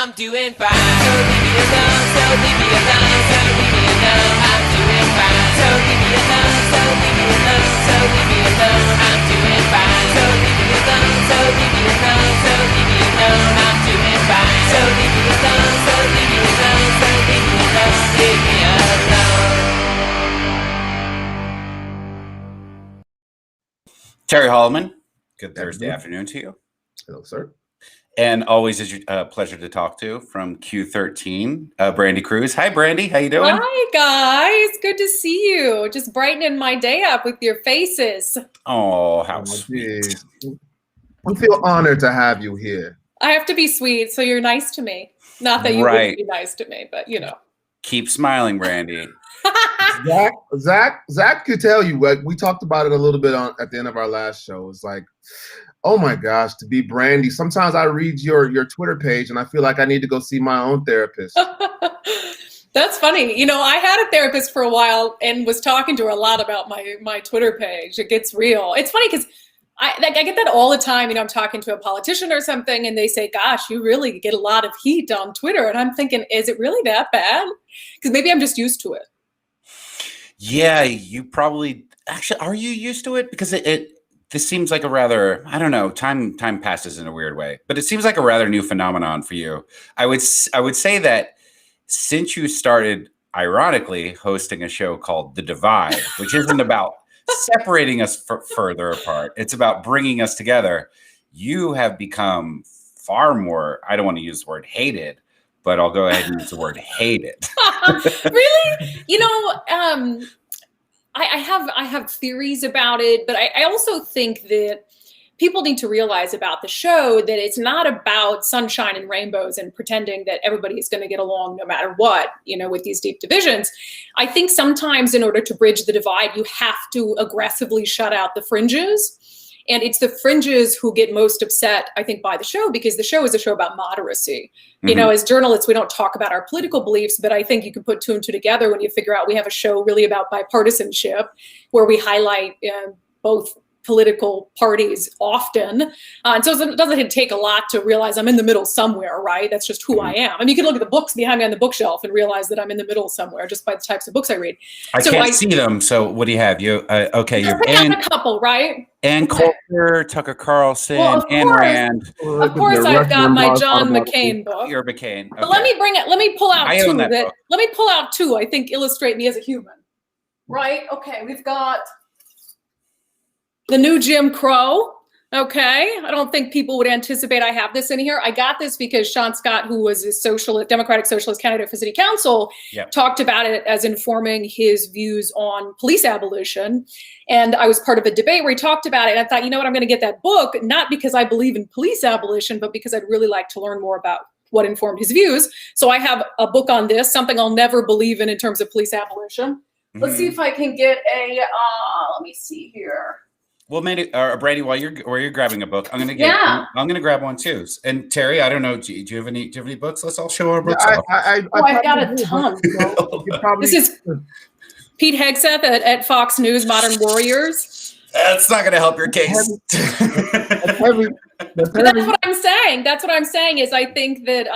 I'm doing fine. So leave me alone, so leave me alone, so leave me alone. I'm doing fine. So leave me alone, so leave me alone, so leave me alone. I'm doing fine. So leave me alone, so leave me alone, so leave me alone. I'm doing fine. So leave me alone, so leave me alone, so leave me alone, leave me alone. Terry Holloman, good Thursday afternoon to you. Hello, sir. And always is a pleasure to talk to from Q13, Brandi Kruse. Hi, Brandi. How you doing? Hi, guys. Good to see you. Just brightening my day up with your faces. Oh, how sweet. We feel honored to have you here. I have to be sweet, so you're nice to me. Not that you wouldn't be nice to me, but you know. Keep smiling, Brandi. Zach could tell you. We talked about it a little bit at the end of our last show. It's like, oh my gosh, to be Brandi. Sometimes I read your Twitter page and I feel like I need to go see my own therapist. That's funny. You know, I had a therapist for a while and was talking to her a lot about my Twitter page. It gets real. It's funny because I get that all the time. You know, I'm talking to a politician or something and they say, gosh, you really get a lot of heat on Twitter. And I'm thinking, is it really that bad? Because maybe I'm just used to it. Yeah, you probably actually are you used to it? Because this seems like a rather, I don't know, time passes in a weird way, but it seems like a rather new phenomenon for you. I would say that since you started, ironically, hosting a show called The Divide, which isn't about separating us further apart, it's about bringing us together, you have become far more, I don't want to use the word hated, but I'll go ahead and use the word hated. Really? You know, I have theories about it, but I also think that people need to realize about the show that it's not about sunshine and rainbows and pretending that everybody is going to get along no matter what, you know, with these deep divisions. I think sometimes in order to bridge the divide, you have to aggressively shut out the fringes. And it's the fringes who get most upset, I think, by the show, because the show is a show about moderacy. You know, as journalists, we don't talk about our political beliefs, but I think you can put two and two together when you figure out we have a show really about bipartisanship, where we highlight both political parties often. And so it doesn't take a lot to realize I'm in the middle somewhere, right? That's just who I am. I mean, you can look at the books behind me on the bookshelf and realize that I'm in the middle somewhere just by the types of books I read. I can't see them. So what do you have? Okay, you're a couple, right? Ann Coulter, Tucker Carlson, Ayn Rand. Of course, I've got my John McCain book. Your McCain. Okay. But let me pull out two. Let me pull out two I think illustrate me as a human. Right? Okay, we've got The New Jim Crow. Okay, I don't think people would anticipate I have this in here. I got this because Sean Scott, who was a Democratic Socialist candidate for city council, talked about it as informing his views on police abolition. And I was part of a debate where he talked about it. And I thought, you know what, I'm going to get that book, not because I believe in police abolition, but because I'd really like to learn more about what informed his views. So I have a book on this, something I'll never believe in terms of police abolition. Let's see if I can get let me see here. Well, Brandi, while you're grabbing a book, I'm gonna grab one too. And Terry, I don't know, do you have any books? Let's all show our books off. I've got a ton. This is Pete Hegseth at Fox News, Modern Warriors. That's not gonna help your case. That's what I'm saying. That's what I'm saying is I think that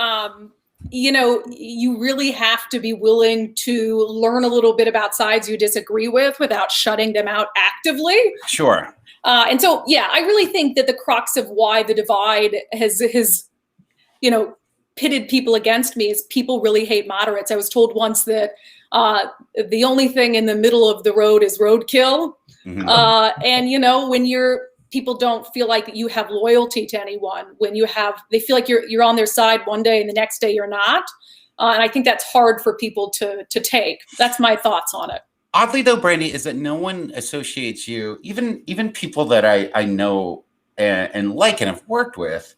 you know, you really have to be willing to learn a little bit about sides you disagree with without shutting them out actively. Sure. And so, yeah, I really think that the crux of why the divide has, you know, pitted people against me is people really hate moderates. I was told once that the only thing in the middle of the road is roadkill. And, you know, when people don't feel like you have loyalty to anyone, they feel like you're on their side one day and the next day you're not. And I think that's hard for people to take. That's my thoughts on it. Oddly, though, Brandi, is that no one associates you, even people that I know and like and have worked with,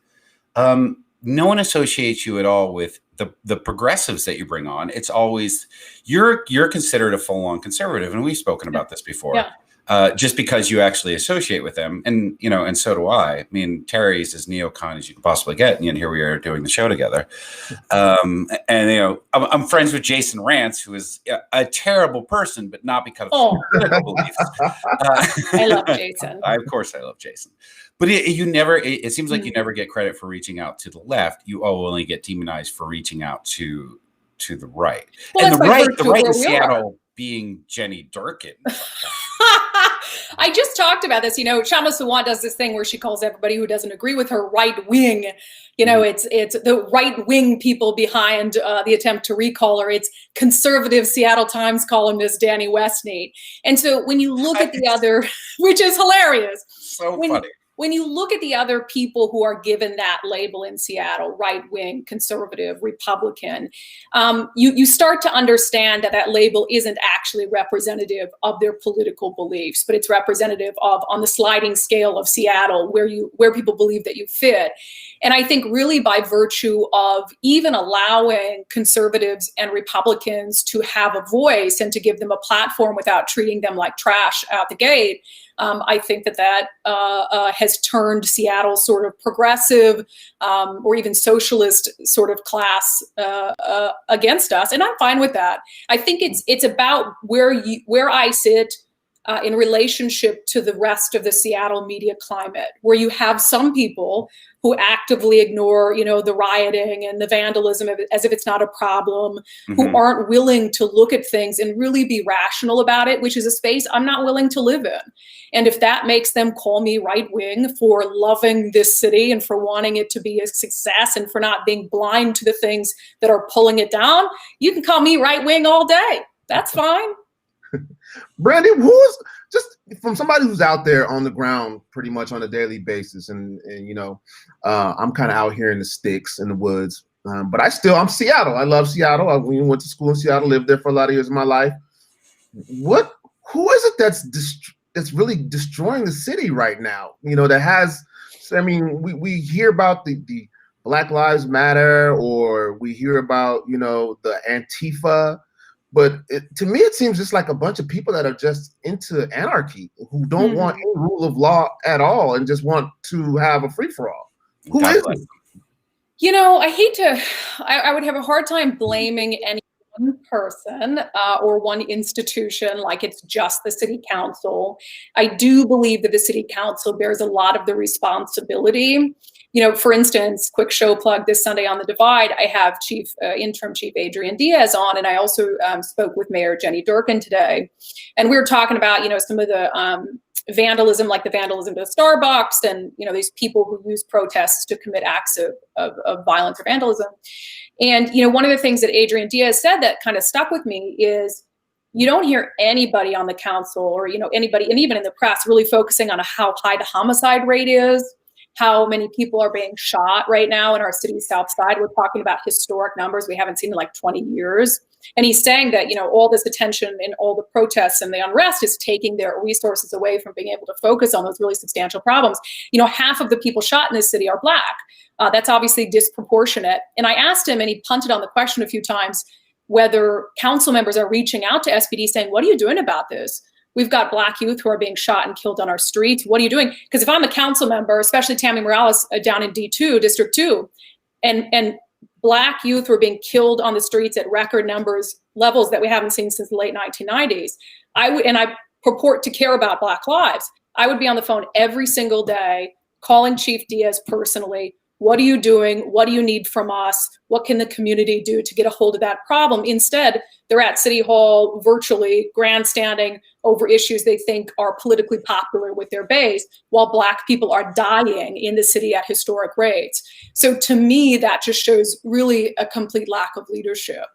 no one associates you at all with the progressives that you bring on. It's always you're considered a full-on conservative, and we've spoken about this before. just because you actually associate with them. And, you know, and so do I. I mean, Terry's as neocon as you can possibly get. And here we are doing the show together. And, you know, I'm friends with Jason Rance, who is a terrible person, but not because of his political beliefs. I love Jason. Of course I love Jason. But it seems like you never get credit for reaching out to the left. You only get demonized for reaching out to the right. Well, and the right in are. Seattle being Jenny Durkin. I just talked about this. You know, Shama Sawant does this thing where she calls everybody who doesn't agree with her right wing. You know, it's the right wing people behind the attempt to recall her. It's conservative Seattle Times columnist Danny Westney. And so when you look at the other, which is hilarious. So funny. When you look at the other people who are given that label in Seattle, right-wing, conservative, Republican, you start to understand that that label isn't actually representative of their political beliefs, but it's representative of, on the sliding scale of Seattle, where people believe that you fit. And I think really by virtue of even allowing conservatives and Republicans to have a voice and to give them a platform without treating them like trash out the gate, I think that has turned Seattle sort of progressive or even socialist sort of class against us, and I'm fine with that. I think it's about where I sit in relationship to the rest of the Seattle media climate, where you have some people who actively ignore, you know, the rioting and the vandalism as if it's not a problem, who aren't willing to look at things and really be rational about it, which is a space I'm not willing to live in. And if that makes them call me right wing for loving this city and for wanting it to be a success and for not being blind to the things that are pulling it down, you can call me right wing all day. That's fine. Brandi, who's just from somebody who's out there on the ground pretty much on a daily basis, and you know, I'm kind of out here in the sticks, in the woods, but I'm Seattle. I love Seattle. I went to school in Seattle, lived there for a lot of years of my life. Who is it that's really destroying the city right now? You know, that has, I mean, we hear about the Black Lives Matter, or we hear about, you know, the Antifa. But to me, it seems just like a bunch of people that are just into anarchy, who don't want any rule of law at all and just want to have a free-for-all. Who is it? You know, I would have a hard time blaming any one person or one institution like it's just the city council. I do believe that the city council bears a lot of the responsibility. You know, for instance, quick show plug this Sunday on The Divide, I have Interim Chief Adrian Diaz on, and I also spoke with Mayor Jenny Durkin today. And we were talking about, you know, some of the vandalism, like the vandalism to Starbucks, and, you know, these people who use protests to commit acts of violence or vandalism. And, you know, one of the things that Adrian Diaz said that kind of stuck with me is, you don't hear anybody on the council or, you know, anybody, and even in the press, really focusing on how high the homicide rate is, how many people are being shot right now in our city's south side. We're talking about historic numbers we haven't seen in like 20 years. And he's saying that, you know, all this attention and all the protests and the unrest is taking their resources away from being able to focus on those really substantial problems. You know, half of the people shot in this city are Black. That's obviously disproportionate. And I asked him, and he punted on the question a few times, whether council members are reaching out to SPD saying, what are you doing about this? We've got Black youth who are being shot and killed on our streets. What are you doing? Because if I'm a council member, especially Tammy Morales down in D2, District 2, and Black youth were being killed on the streets at record levels that we haven't seen since the late 1990s, I purport to care about Black lives. I would be on the phone every single day, calling Chief Diaz personally. What are you doing? What do you need from us? What can the community do to get a hold of that problem? Instead, they're at City Hall virtually grandstanding over issues they think are politically popular with their base, while Black people are dying in the city at historic rates. So to me, that just shows really a complete lack of leadership.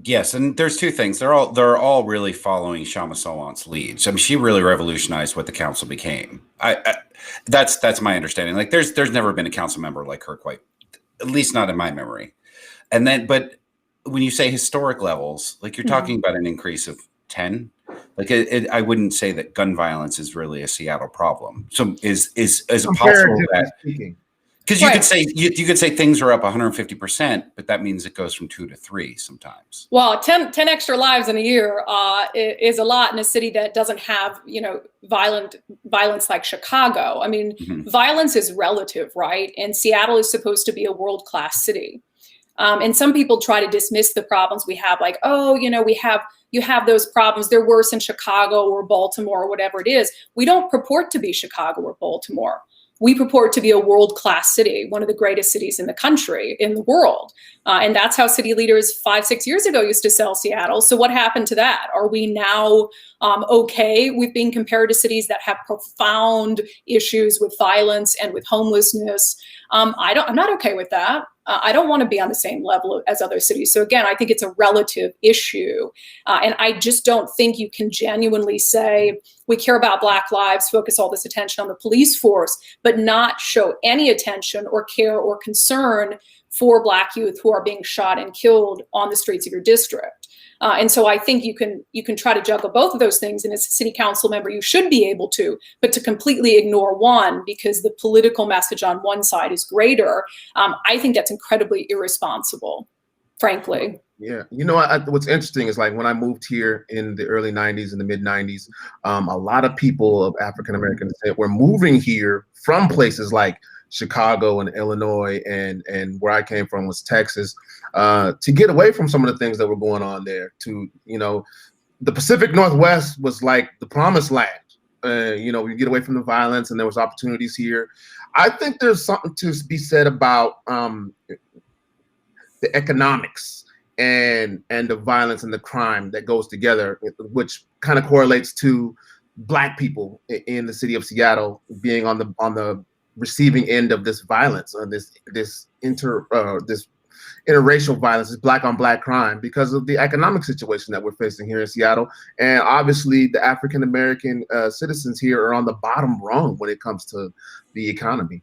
Yes, and there's two things. They're all really following Shama Sawant's leads. I mean, she really revolutionized what the council became. That's my understanding. Like, there's never been a council member like her, quite, at least not in my memory. And then, but when you say historic levels, like you're talking about an increase of 10. Like, I wouldn't say that gun violence is really a Seattle problem. So is it possible that? Because you could say you could say things are up 150%, but that means it goes from 2 to 3 sometimes. Well, 10 extra lives in a year is a lot in a city that doesn't have, violence like Chicago. I mean, violence is relative, right? And Seattle is supposed to be a world-class city. And some people try to dismiss the problems we have, like, oh, you have those problems. They're worse in Chicago or Baltimore or whatever it is. We don't purport to be Chicago or Baltimore. We purport to be a world-class city, one of the greatest cities in the country, in the world. And that's how city leaders 5-6 years ago used to sell Seattle. So what happened to that? Are we now okay with being compared to cities that have profound issues with violence and with homelessness? I'm not okay with that. I don't want to be on the same level as other cities. So again, I think it's a relative issue. And I just don't think you can genuinely say, we care about Black lives, focus all this attention on the police force, but not show any attention or care or concern for Black youth who are being shot and killed on the streets of your district. And so I think you can try to juggle both of those things. And as a city council member, you should be able to, but to completely ignore one because the political message on one side is greater, I think that's incredibly irresponsible, frankly. Yeah. What's interesting is, like, when I moved here in the early 90s and the mid 90s, a lot of people of African-American descent were moving here from places like Chicago and Illinois, and where I came from was Texas, to get away from some of the things that were going on there. The Pacific Northwest was like the promised land. You get away from the violence, and there was opportunities here. I think there's something to be said about the economics and the violence and the crime that goes together, which kind of correlates to Black people in the city of Seattle being on the receiving end of this violence, this interracial violence, this Black on Black crime, because of the economic situation that we're facing here in Seattle. And obviously the African-American citizens here are on the bottom rung when it comes to the economy.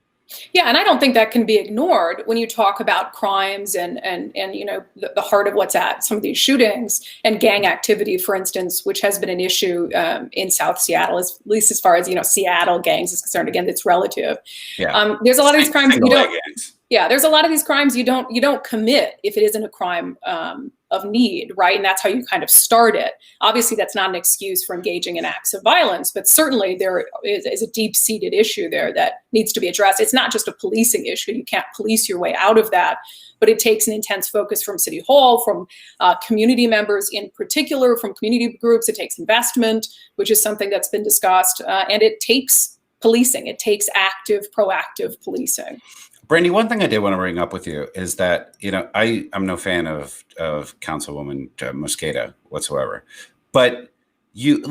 Yeah, and I don't think that can be ignored when you talk about crimes and the heart of what's at some of these shootings and gang activity, for instance, which has been an issue in South Seattle, at least as far as Seattle gangs is concerned. Again, it's relative. Yeah. There's a lot of these crimes you don't. Yeah, there's a lot of these crimes you don't commit if it isn't a crime of need, right? And that's how you kind of start it. Obviously, that's not an excuse for engaging in acts of violence, but certainly there is a deep-seated issue there that needs to be addressed. It's not just a policing issue. You can't police your way out of that, but it takes an intense focus from City Hall, from community members in particular, from community groups. It takes investment, which is something that's been discussed, and it takes policing. It takes active, proactive policing. Brandi, one thing I did want to bring up with you is that, I'm no fan of Councilwoman Mosqueda whatsoever, but I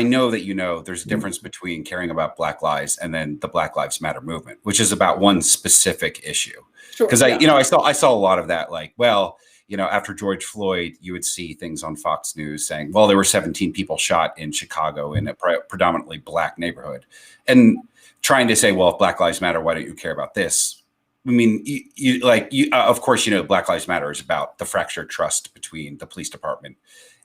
know that there's a difference between caring about Black lives and then the Black Lives Matter movement, which is about one specific issue. Because I saw a lot of that, after George Floyd, you would see things on Fox News saying, well, there were 17 people shot in Chicago in a predominantly Black neighborhood, and trying to say, well, if Black Lives Matter, why don't you care about this? I mean, of course, Black Lives Matter is about the fractured trust between the police department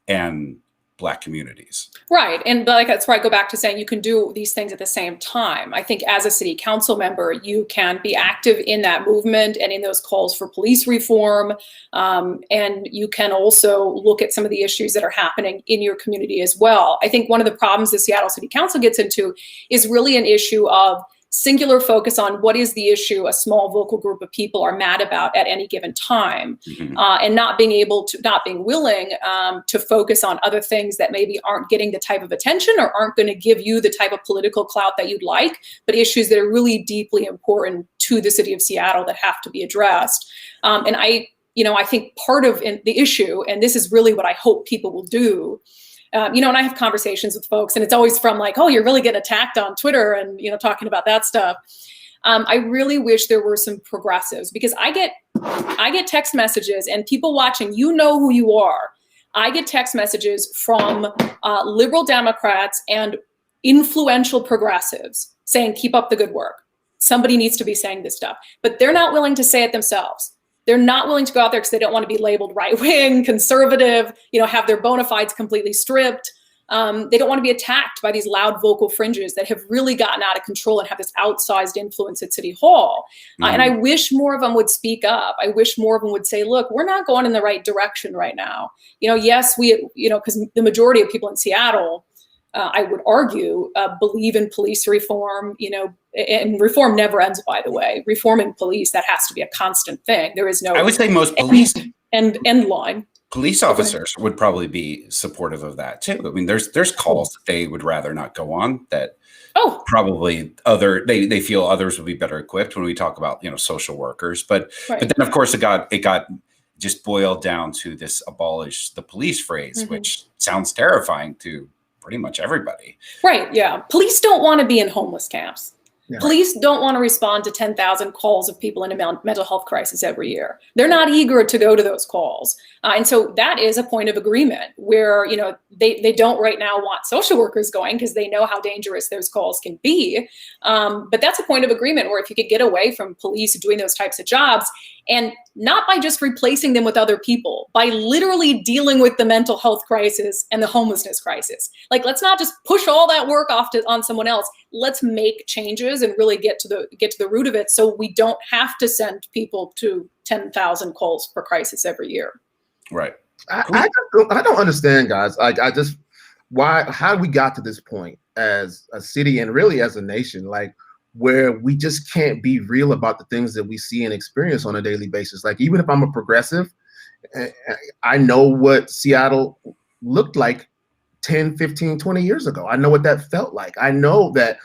and Black communities. Right. And that's where I go back to saying you can do these things at the same time. I think as a city council member, you can be active in that movement and in those calls for police reform. And you can also look at some of the issues that are happening in your community as well. I think one of the problems the Seattle City Council gets into is really an issue of singular focus on what is the issue a small vocal group of people are mad about at any given time, and not being willing to focus on other things that maybe aren't getting the type of attention or aren't going to give you the type of political clout that you'd like, but issues that are really deeply important to the city of Seattle that have to be addressed. And I think part of the issue, and this is really what I hope people will do, and I have conversations with folks, and it's always from like, oh, you're really getting attacked on Twitter and, talking about that stuff. I really wish there were some progressives, because I get text messages, and people watching, who you are. I get text messages from liberal Democrats and influential progressives saying, keep up the good work. Somebody needs to be saying this stuff, but they're not willing to say it themselves. They're not willing to go out there because they don't want to be labeled right-wing, conservative, have their bona fides completely stripped. They don't want to be attacked by these loud vocal fringes that have really gotten out of control and have this outsized influence at City Hall. And I wish more of them would speak up. I wish more of them would say, look, we're not going in the right direction right now. Yes, because the majority of people in Seattle, I would argue, believe in police reform, and reform never ends, by the way. Reform in police, that has to be a constant thing. There is no... I would say most police... end line. Police officers would probably be supportive of that too. I mean, there's calls that they would rather not go on that probably they feel others would be better equipped when we talk about, social workers. But then of course it got just boiled down to this abolish the police phrase, which sounds terrifying to pretty much everybody. Right. Yeah. Police don't want to be in homeless camps. Yeah. Police don't want to respond to 10,000 calls of people in a mental health crisis every year. They're not eager to go to those calls. And so that is a point of agreement where, they don't right now want social workers going because they know how dangerous those calls can be. But that's a point of agreement where if you could get away from police doing those types of jobs, and not by just replacing them with other people, by literally dealing with the mental health crisis and the homelessness crisis. Like, let's not just push all that work off on someone else. Let's make changes and really get to the root of it, so we don't have to send people to 10,000 calls per crisis every year. Right. I don't understand, guys. How we got to this point as a city and really as a nation, where we just can't be real about the things that we see and experience on a daily basis. Like, even if I'm a progressive, I know what Seattle looked like 10, 15, 20 years ago. I know what that felt like. I know that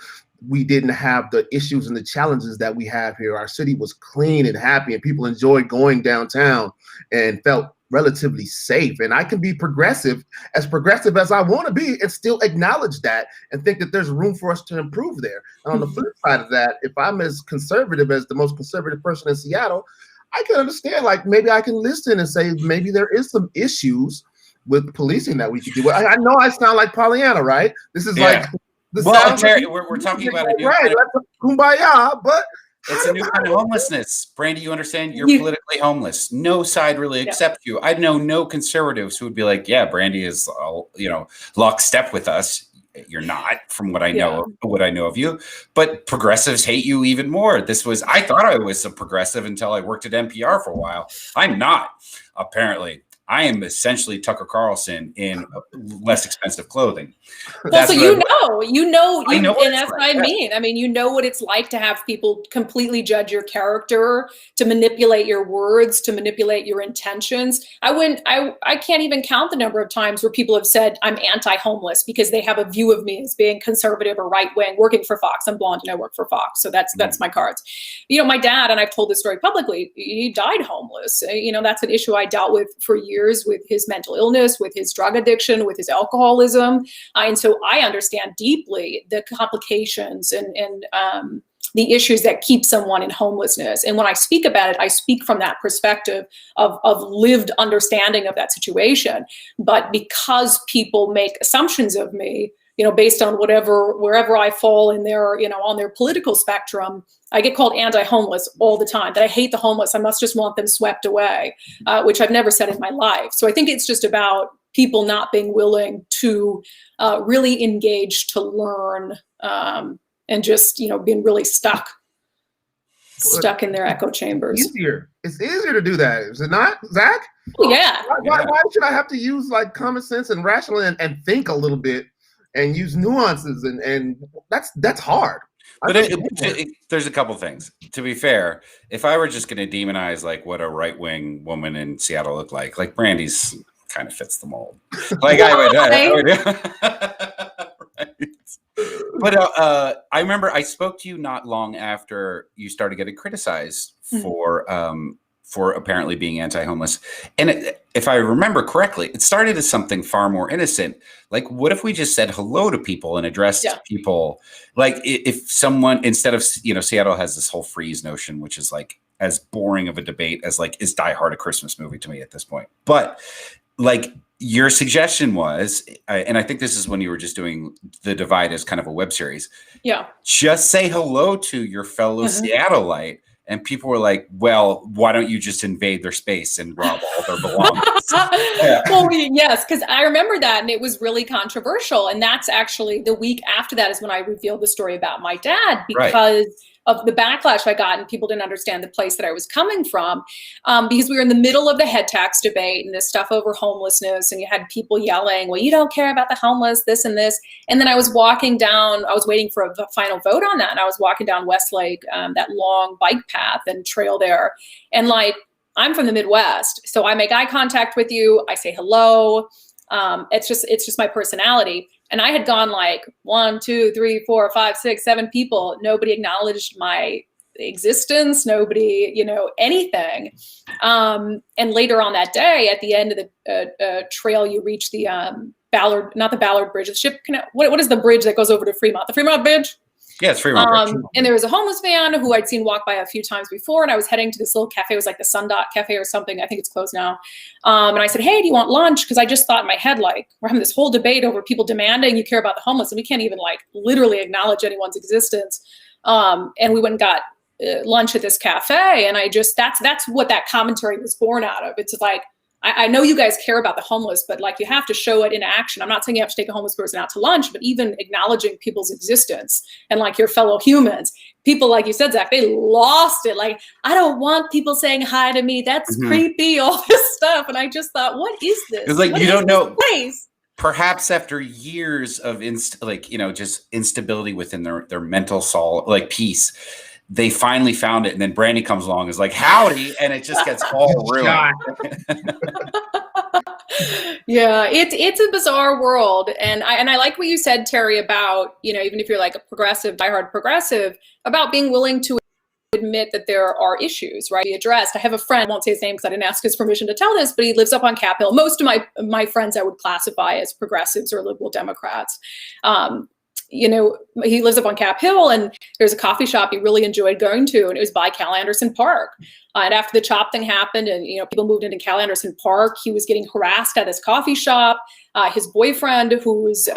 we didn't have the issues and the challenges that we have here. Our city was clean and happy, and people enjoyed going downtown and felt relatively safe. And I can be progressive as I want to be, and still acknowledge that and think that there's room for us to improve there. And on the flip side of that, if I'm as conservative as the most conservative person in Seattle, I can understand, maybe I can listen and say, maybe there is some issues with policing that we could do. I know I sound like Pollyanna, right? This is Terry, we're talking about a new kumbaya, but it's a new kind of homelessness. Brandi, you understand? You're politically homeless. No side really accepts you. I know no conservatives who would be like, yeah, Brandi is, lockstep with us. You're not, from what I know, of you. But progressives hate you even more. I thought I was a progressive until I worked at NPR for a while. I'm not, apparently. I am essentially Tucker Carlson in less expensive clothing. Well, so and that's what I mean. I mean, you know what it's like to have people completely judge your character, to manipulate your words, to manipulate your intentions. I can't even count the number of times where people have said I'm anti-homeless because they have a view of me as being conservative or right-wing, working for Fox. I'm blonde and I work for Fox. So that's my cards. My dad, and I've told this story publicly, he died homeless. That's an issue I dealt with for years, with his mental illness, with his drug addiction, with his alcoholism. And so I understand deeply the complications and the issues that keep someone in homelessness. And when I speak about it, I speak from that perspective of lived understanding of that situation. But because people make assumptions of me, based on wherever I fall in their, on their political spectrum, I get called anti-homeless all the time, that I hate the homeless. I must just want them swept away, which I've never said in my life. So I think it's just about people not being willing to really engage, to learn, and just, being really stuck in their echo chambers. It's easier to do that, is it not, Zach? Yeah. Why should I have to use common sense and rational and think a little bit and use nuances and that's hard. But there's a couple things. To be fair, if I were just going to demonize what a right-wing woman in Seattle looked like Brandi's kind of fits the mold. I would. Right. But I remember I spoke to you not long after you started getting criticized for apparently being anti-homeless. And if I remember correctly, it started as something far more innocent. What if we just said hello to people and addressed people? If someone, instead of, Seattle has this whole freeze notion, which is as boring of a debate as is Die Hard a Christmas movie to me at this point. But your suggestion was, and I think this is when you were just doing The Divide as kind of a web series. Yeah. Just say hello to your fellow Seattleite And people were like, well, why don't you just invade their space and rob all their belongings? Yeah. Well, yes, because I remember that, and it was really controversial. And that's actually the week after that is when I revealed the story about my dad, because of the backlash I got, and people didn't understand the place that I was coming from, because we were in the middle of the head tax debate and this stuff over homelessness, and you had people yelling, well, you don't care about the homeless, this and this. And then I was walking down, I was waiting for a final vote on that, and I was walking down Westlake, that long bike path and trail there, and like, I'm from the Midwest, so I make eye contact with you, I say hello. It's just my personality. And I had gone like 1, 2, 3, 4, 5, 6, 7 people. Nobody acknowledged my existence. Nobody, anything. And later on that day, at the end of the trail, you reach the Ballard, not the Ballard Bridge, the ship canal. What is the bridge that goes over to Fremont? The Fremont Bridge? Yeah, it's Fremont. And there was a homeless man who I'd seen walk by a few times before, and I was heading to this little cafe. It was like the Sundot Cafe or something. I think it's closed now. And I said, hey, do you want lunch? Because I just thought in my head, like, we're having this whole debate over people demanding you care about the homeless, and we can't even like literally acknowledge anyone's existence. And we went and got lunch at this cafe, and I just that's what that commentary was born out of. It's like, I know you guys care about the homeless, but like, you have to show it in action. I'm not saying you have to take a homeless person out to lunch, but even acknowledging people's existence and like your fellow humans. People, like you said, Zach, they lost it. Like, I don't want people saying hi to me. That's creepy, all this stuff. And I just thought, what is this? It's like, what you don't know. Place? Perhaps after years of just instability within their mental soul, like peace, they finally found it, and then Brandi comes along, is like, howdy, and it just gets all ruined. Yeah, it's a bizarre world, and I like what you said, Terry, about, even if you're like a progressive, diehard progressive, about being willing to admit that there are issues, right? Be addressed. I have a friend, I won't say his name because I didn't ask his permission to tell this, but he lives up on Cap Hill. Most of my friends I would classify as progressives or liberal Democrats. He lives up on Cap Hill, and there's a coffee shop he really enjoyed going to, and it was by Cal Anderson Park. And after the CHOP thing happened, and people moved into Cal Anderson Park, he was getting harassed at his coffee shop. His boyfriend, who's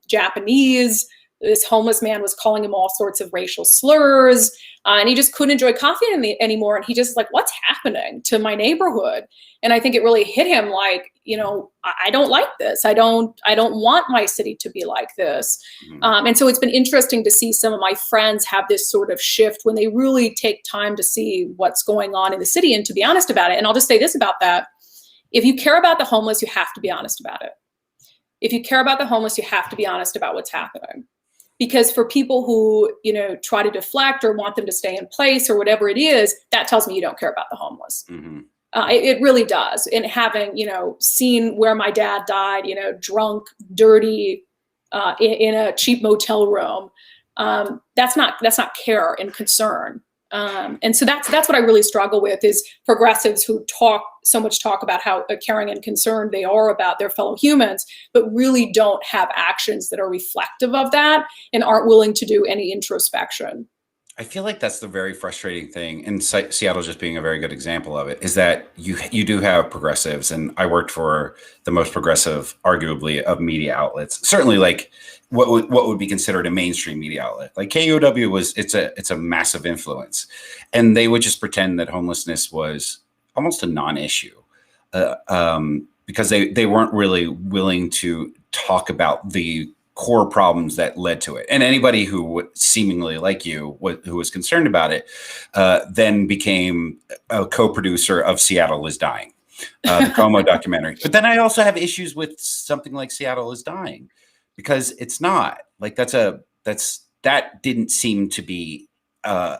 Japanese, this homeless man, was calling him all sorts of racial slurs, and he just couldn't enjoy coffee anymore. And he just like, what's happening to my neighborhood? And I think it really hit him like, I don't like this. I don't want my city to be like this. And so it's been interesting to see some of my friends have this sort of shift when they really take time to see what's going on in the city and to be honest about it. And I'll just say this about that. If you care about the homeless, you have to be honest about it. If you care about the homeless, you have to be honest about what's happening. Because for people who, try to deflect or want them to stay in place or whatever it is, that tells me you don't care about the homeless. It really does. And having, seen where my dad died, drunk, dirty, in a cheap motel room, that's not care and concern. And so that's what I really struggle with, is progressives who talk about how caring and concerned they are about their fellow humans, but really don't have actions that are reflective of that and aren't willing to do any introspection. I feel like that's the very frustrating thing, and Seattle just being a very good example of it, is that you do have progressives, and I worked for the most progressive, arguably, of media outlets. Certainly, like what would be considered a mainstream media outlet, like KUOW it's a massive influence, and they would just pretend that homelessness was almost a non-issue, because they weren't really willing to talk about the core problems that led to it. And anybody who seemingly like you, who was concerned about it, then became a co-producer of Seattle is Dying, the Como documentary. But then I also have issues with something like Seattle is Dying, because it's not like that didn't seem to be a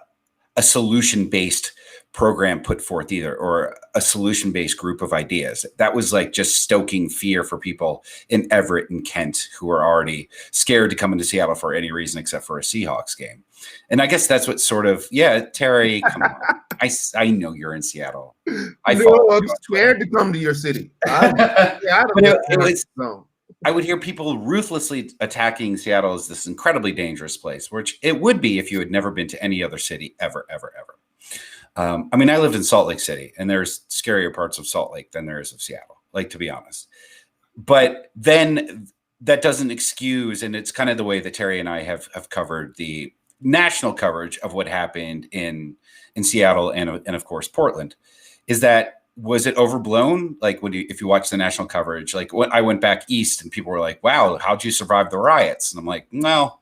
solution-based program put forth either, or a solution-based group of ideas. That was like just stoking fear for people in Everett and Kent who are already scared to come into Seattle for any reason except for a Seahawks game. And I guess that's what sort of, Terry, come on. I know you're in Seattle. I'm scared to come to your city. I would hear people ruthlessly attacking Seattle as this incredibly dangerous place, which it would be if you had never been to any other city ever, ever, ever. I lived in Salt Lake City, and there's scarier parts of Salt Lake than there is of Seattle, like, to be honest. But then that doesn't excuse, and it's kind of the way that Terry and I have covered the national coverage of what happened in Seattle and of course Portland, is that, was it overblown? Like if you watch the national coverage, like when I went back east and people were like, wow, how'd you survive the riots? And I'm like, well,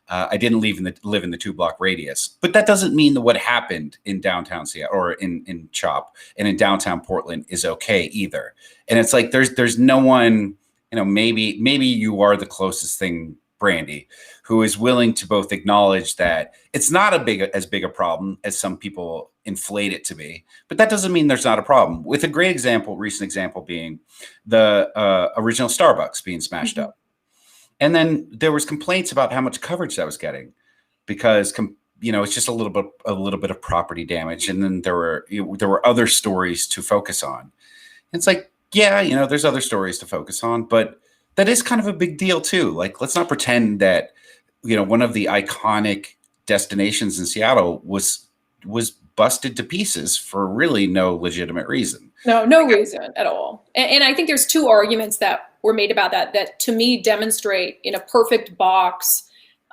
I didn't live in the 2-block radius, but that doesn't mean that what happened in downtown Seattle or in CHOP and in downtown Portland is okay either. And it's like, there's no one, maybe you are the closest thing, Brandi, who is willing to both acknowledge that it's not as big a problem as some people inflate it to be, but that doesn't mean there's not a problem. With a great example, recent example being the original Starbucks being smashed up. And then there was complaints about how much coverage that was getting because, it's just a little bit of property damage. And then there were other stories to focus on. And it's like, yeah, there's other stories to focus on, but that is kind of a big deal too. Like, let's not pretend that, one of the iconic destinations in Seattle was busted to pieces for really no legitimate reason. No reason at all. And I think there's two arguments that were made about that to me demonstrate in a perfect box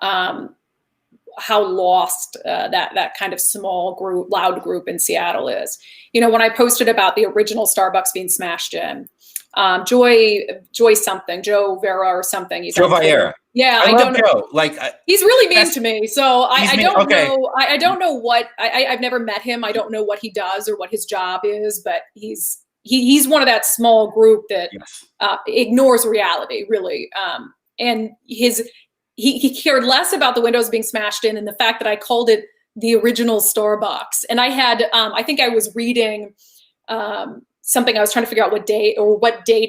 how lost that kind of small group, loud group in Seattle is. When I posted about the original Starbucks being smashed in, Joy something, Joe Vera or something. Joe Viera. Yeah, I don't know. Joe. Like he's really mean to me. So I don't okay. know. I don't know what I've never met him. I don't know what he does or what his job is, but he's one of that small group that ignores reality, really. And he cared less about the windows being smashed in and the fact that I called it the original Starbucks. And I had I think I was reading something. I was trying to figure out what date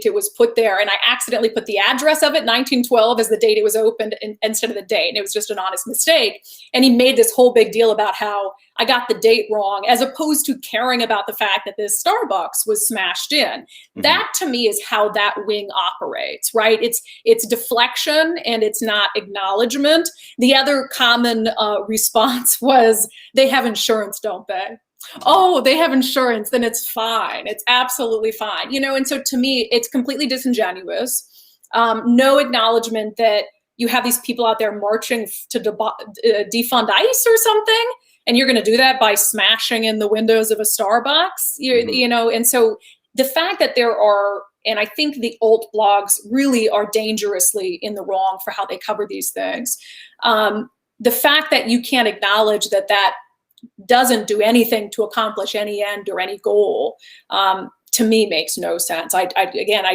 it was put there. And I accidentally put the address of it, 1912, as the date it was opened instead of the date. And it was just an honest mistake. And he made this whole big deal about how I got the date wrong, as opposed to caring about the fact that this Starbucks was smashed in. Mm-hmm. That to me is how that wing operates, right? It's deflection and it's not acknowledgement. The other common response was, they have insurance, don't they? Oh, they have insurance, then it's fine. It's absolutely fine. And so to me, it's completely disingenuous. No acknowledgement that you have these people out there marching to defund ICE or something. And you're going to do that by smashing in the windows of a Starbucks, and so the fact that there are, and I think the alt blogs really are dangerously in the wrong for how they cover these things. The fact that you can't acknowledge that doesn't do anything to accomplish any end or any goal, to me makes no sense. I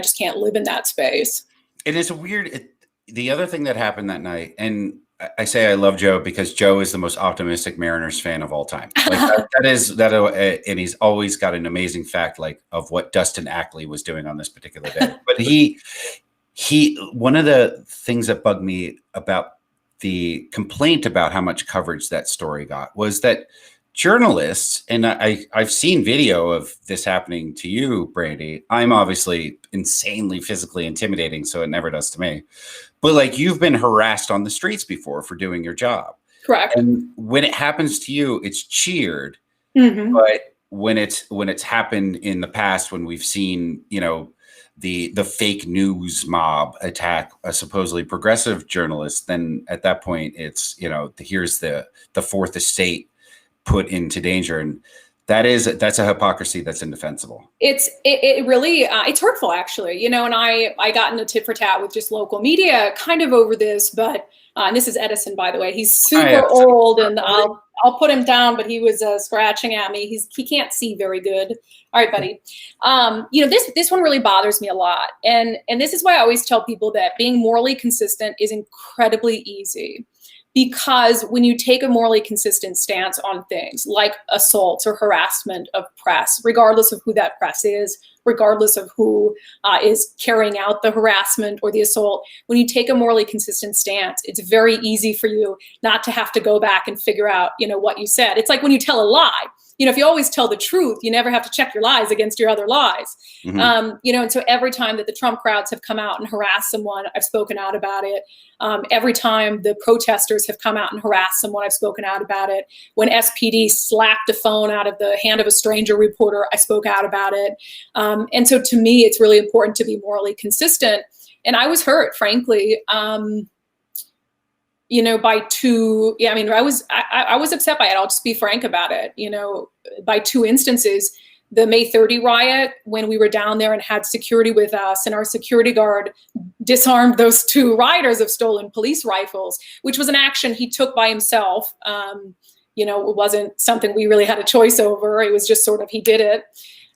just can't live in that space. It is the other thing that happened that night, and I say I love Joe because Joe is the most optimistic Mariners fan of all time. Like and he's always got an amazing fact of what Dustin Ackley was doing on this particular day. But he one of the things that bugged me about the complaint about how much coverage that story got was that journalists, and I've seen video of this happening to you, Brandi. I'm obviously insanely physically intimidating, so it never does to me. But you've been harassed on the streets before for doing your job. Correct. And when it happens to you, it's cheered. Mm-hmm. But when it's happened in the past, when we've seen, the fake news mob attack a supposedly progressive journalist, then at that point it's, here's the fourth estate put into danger. And that's a hypocrisy that's indefensible. It really it's hurtful, actually, and I got in a tit for tat with just local media kind of over this, but and this is Edison, by the way. He's super old, and I'll put him down, but he was scratching at me. He can't see very good. All right, buddy. This one really bothers me a lot, and this is why I always tell people that being morally consistent is incredibly easy. Because when you take a morally consistent stance on things like assaults or harassment of press, regardless of who that press is, regardless of who is carrying out the harassment or the assault, when you take a morally consistent stance, it's very easy for you not to have to go back and figure out, what you said. It's like when you tell a lie. If you always tell the truth, you never have to check your lies against your other lies. Mm-hmm. And so every time that the Trump crowds have come out and harassed someone, I've spoken out about it. Every time the protesters have come out and harassed someone, I've spoken out about it. When SPD slapped a phone out of the hand of a stranger reporter, I spoke out about it. And so to me, it's really important to be morally consistent. And I was hurt, frankly. by two. Yeah, I mean, I was upset by it. I'll just be frank about it. By two instances. The May 30 riot, when we were down there and had security with us, and our security guard disarmed those two rioters of stolen police rifles, which was an action he took by himself. It wasn't something we really had a choice over. It was just sort of, he did it.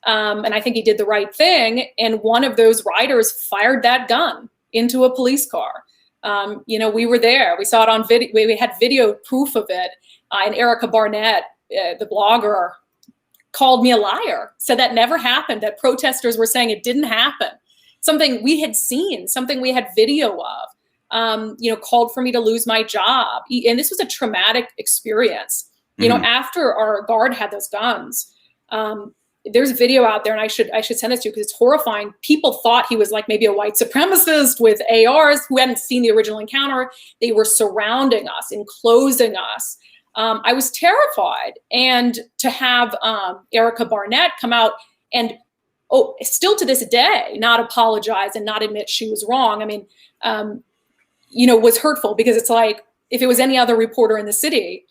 And I think he did the right thing. And one of those rioters fired that gun into a police car. We were there. We saw it on video. We had video proof of it. And Erica Barnett, the blogger, called me a liar, said that never happened, that protesters were saying it didn't happen. Something we had seen, something we had video of, called for me to lose my job. And this was a traumatic experience. After our guard had those guns, there's video out there, and I should send this to you because it's horrifying. People thought he was like maybe a white supremacist with ARs who hadn't seen the original encounter. They were surrounding us, enclosing us. I was terrified. And to have Erica Barnett come out and, still to this day, not apologize and not admit she was wrong, I mean, was hurtful, because it's like, if it was any other reporter in the city,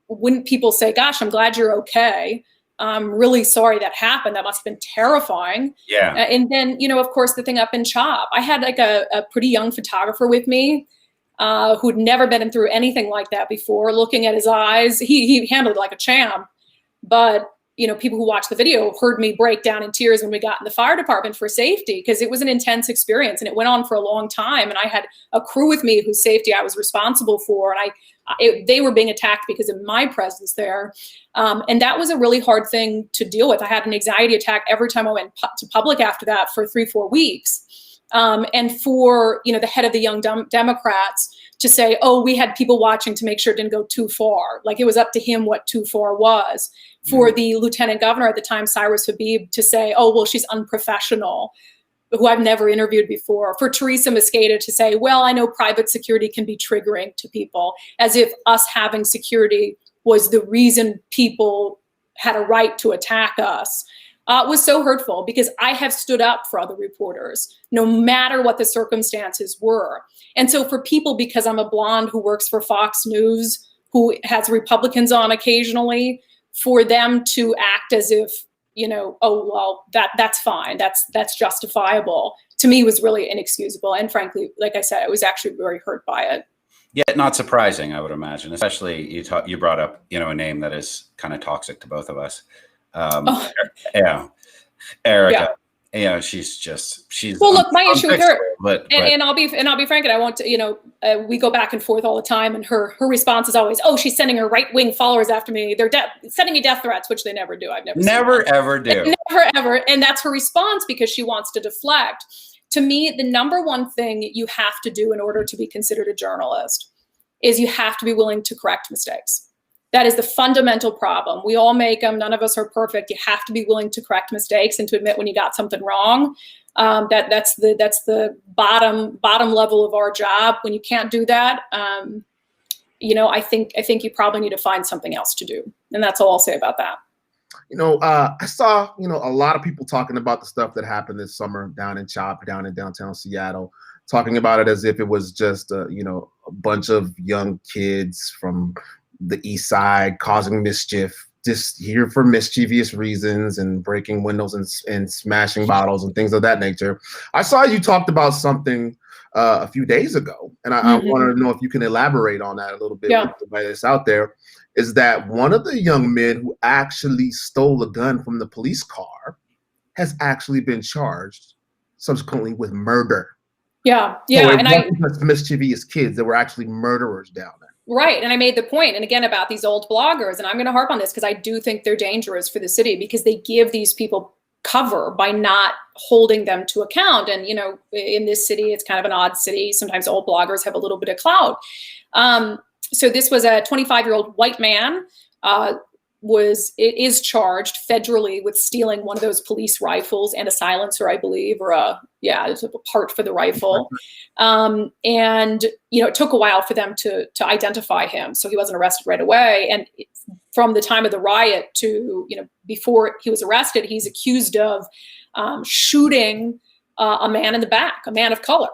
wouldn't people say, gosh, I'm glad you're okay. I'm really sorry that happened. That must have been terrifying. Yeah. And then, of course, the thing up in CHOP, I had like a pretty young photographer with me, who'd never been through anything like that before. Looking at his eyes, he handled it like a champ. But, people who watched the video heard me break down in tears when we got in the fire department for safety, because it was an intense experience and it went on for a long time. And I had a crew with me whose safety I was responsible for. And they were being attacked because of my presence there. And that was a really hard thing to deal with. I had an anxiety attack every time I went to public after that for 3-4 weeks. And for, the head of the Young Democrats to say, we had people watching to make sure it didn't go too far. Like, it was up to him what too far was. For the lieutenant governor at the time, Cyrus Habib, to say, well, she's unprofessional, who I've never interviewed before. For Teresa Mosqueda to say, well, I know private security can be triggering to people, as if us having security was the reason people had a right to attack us. Was so hurtful, because I have stood up for other reporters, no matter what the circumstances were. And so for people, because I'm a blonde who works for Fox News, who has Republicans on occasionally, for them to act as if, that's fine, that's justifiable, to me was really inexcusable. And frankly, like I said, I was actually very hurt by it. Yeah, not surprising, I would imagine. Especially you brought up, a name that is kind of toxic to both of us. Yeah, Erica. Yeah. She's. Well, look, my issue with her, and I'll be frank, and I won't. We go back and forth all the time, and her response is always, she's sending her right-wing followers after me. They're sending me death threats, which they never do. I've never ever do. Never ever, and that's her response, because she wants to deflect. To me, the number one thing you have to do in order to be considered a journalist is you have to be willing to correct mistakes. That is the fundamental problem. We all make them. None of us are perfect. You have to be willing to correct mistakes and to admit when you got something wrong. That's the bottom level of our job. When you can't do that, I think you probably need to find something else to do. And that's all I'll say about that. I saw, a lot of people talking about the stuff that happened this summer down in CHOP, down in downtown Seattle, talking about it as if it was just, a bunch of young kids from the East Side causing mischief, just here for mischievous reasons and breaking windows and smashing bottles and things of that nature. I saw you talked about something a few days ago, and I wanted to know if you can elaborate on that a little bit. Yeah. By this out there, is that one of the young men who actually stole a gun from the police car has actually been charged subsequently with murder. Yeah. So it wasn't just mischievous kids; they were actually murderers down there. Right. And I made the point, and again, about these old bloggers, and I'm going to harp on this because I do think they're dangerous for the city, because they give these people cover by not holding them to account. And, in this city, it's kind of an odd city. Sometimes old bloggers have a little bit of clout. So this was a 25-year-old white man, is charged federally with stealing one of those police rifles and a silencer, I believe, or there's a part for the rifle. And, it took a while for them to identify him. So he wasn't arrested right away. And from the time of the riot to, before he was arrested, he's accused of shooting a man in the back, a man of color,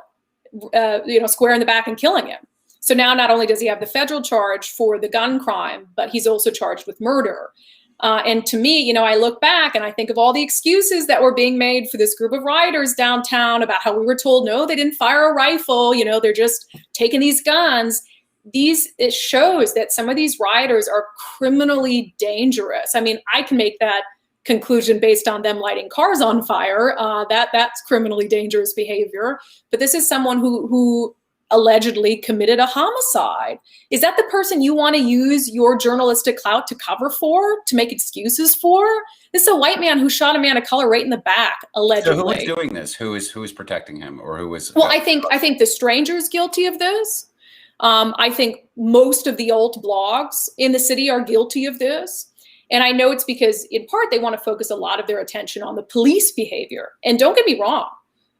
square in the back, and killing him. So now not only does he have the federal charge for the gun crime, but he's also charged with murder. And to me, I look back and I think of all the excuses that were being made for this group of rioters downtown about how we were told, no, they didn't fire a rifle. They're just taking these guns. It shows that some of these rioters are criminally dangerous. I mean, I can make that conclusion based on them lighting cars on fire. That's criminally dangerous behavior. But this is someone who allegedly committed a homicide. Is that the person you want to use your journalistic clout to cover for, to make excuses for? This is a white man who shot a man of color right in the back, allegedly. So who is doing this? Who is protecting him, or who is? Well, I think the stranger is guilty of this. I think most of the alt blogs in the city are guilty of this. And I know it's because, in part, they want to focus a lot of their attention on the police behavior. And don't get me wrong,